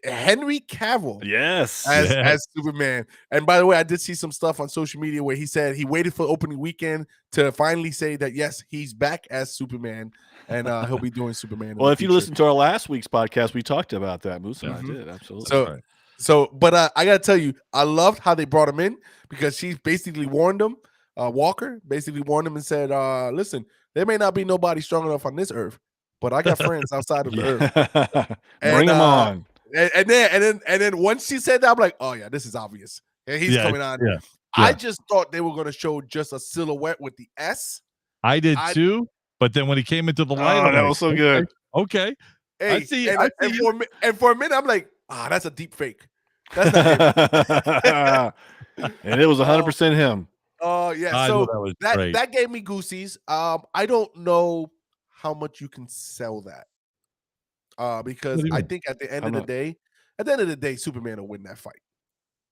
Henry Cavill, yes, as Superman. And by the way, I did see some stuff on social media where he said he waited for opening weekend to finally say that yes, he's back as Superman, and he'll be doing Superman. Well, if you listen to our last week's podcast, we talked about that. Moose and I did absolutely. But I gotta tell you, I loved how they brought him in because she basically warned him. Walker basically warned him and said, "Listen, there may not be nobody strong enough on this earth, but I got friends outside of the earth. Bring them on." And then once she said that, I'm like, oh yeah, this is obvious. And he's coming on. Yeah. I just thought they were going to show just a silhouette with the S. I did too, but then when he came into the light, that was so good. Okay. Hey, I see. And for a minute, I'm like, that's a deep fake. That's not him. And it was 100% him. Oh yeah. So that gave me goosies. I don't know how much you can sell that. Because I think at the end of the day, Superman will win that fight.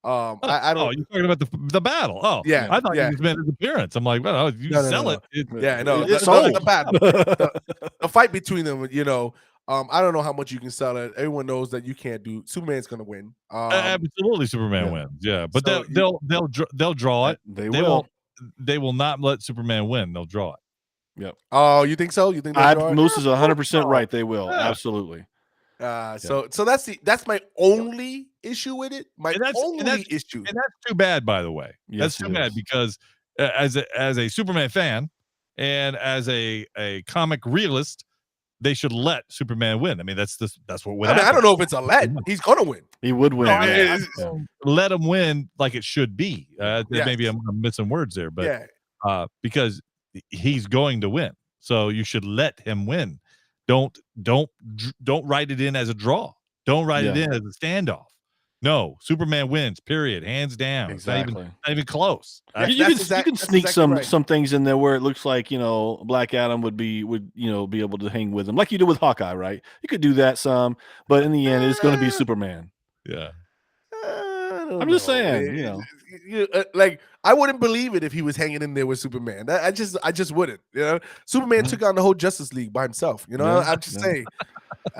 I don't. Oh, you're talking about the battle. Oh, yeah. I thought you just meant his appearance. I'm like, well, you sell it. The battle, the fight between them. You know, I don't know how much you can sell it. Everyone knows that you can't do. Superman's gonna win. Absolutely, Superman wins. Yeah, but they'll draw it. They will not let Superman win. They'll draw it. Yep. Oh, you think so? You think Moose is 100% right? They will absolutely. So that's my only issue with it. Only issue, and that's too bad. By the way, that's too bad because as a Superman fan and as a comic realist, they should let Superman win. I mean, that's what would happen. I don't know if it's a let. He's gonna win. He would win. Let him win like it should be. Maybe I'm missing words there, but because he's going to win, so you should let him win. Don't write it in as a draw. Don't write it in as a standoff. No, Superman wins. Period. Hands down. Exactly. Not even close. You can sneak some things in there where it looks like Black Adam would be able to hang with him, like you do with Hawkeye, right? You could do that some, but in the end, it's going to be Superman. Yeah. I'm just saying, like I wouldn't believe it if he was hanging in there with Superman. I just wouldn't. Superman took on the whole Justice League by himself. I'm just saying.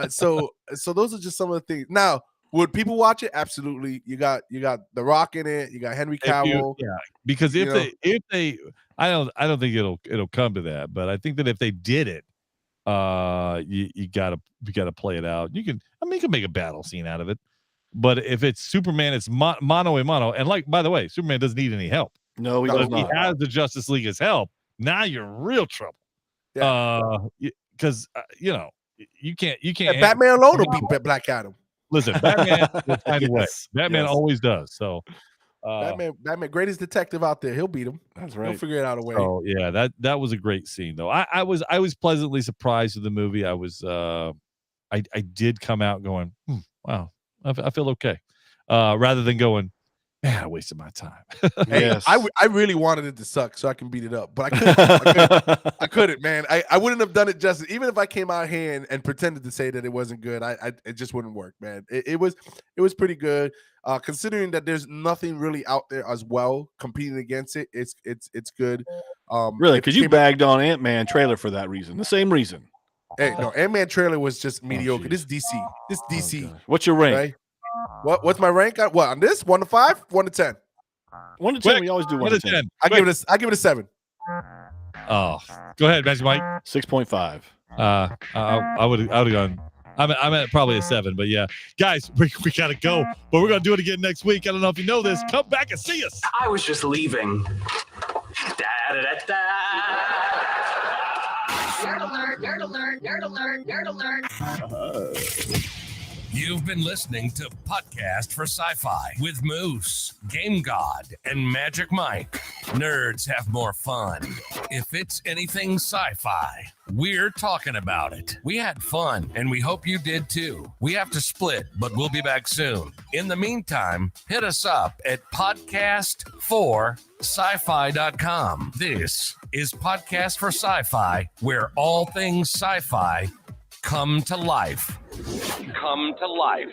So those are just some of the things. Now, would people watch it? Absolutely. You got The Rock in it. You got Henry Cavill. Because if they, I don't think it'll come to that, but I think that if they did it, you gotta play it out. You can make a battle scene out of it. But if it's Superman, it's mano a mano. And by the way, Superman doesn't need any help. No, he does not. If he has the Justice League as help, now you're in real trouble. Because you can't. Batman alone will beat Black Adam. Listen, Batman will find a way. Batman always does. So Batman, greatest detective out there. He'll beat him. That's right. He'll figure out a way. Oh yeah, that was a great scene though. I was pleasantly surprised with the movie. I was I did come out going, wow. I feel okay, rather than going, man, I wasted my time. Yes. I really wanted it to suck so I can beat it up, but I couldn't, man. I wouldn't have done it justice. Even if I came out here and pretended to say that it wasn't good, it just wouldn't work, man. It was pretty good, considering that there's nothing really out there as well competing against it. It's good. Really, because you bagged on Ant-Man trailer for that reason, the same reason. Hey, no, Ant-Man trailer was just mediocre. This DC. What's your rank? Right? What's my rank? On this? 1 to 5? 1 to 10? 1 to 10. We always do 1 to 10. I give it a 7. Oh, go ahead, Magic Mike. 6.5. I would have gone. I'm at probably a 7, but yeah, guys, we gotta go, but we're gonna do it again next week. I don't know if you know this. Come back and see us. I was just leaving. Nerd alert, nerd alert, nerd alert, nerd alert. You've been listening to Podcast for Sci-Fi with Moose, Game God, and Magic Mike. Nerds have more fun. If it's anything sci-fi, we're talking about it. We had fun, and we hope you did too. We have to split, but we'll be back soon. In the meantime, hit us up at podcast4sci-fi.com. This is Podcast for Sci-Fi, where all things sci-fi come to life. Come to life.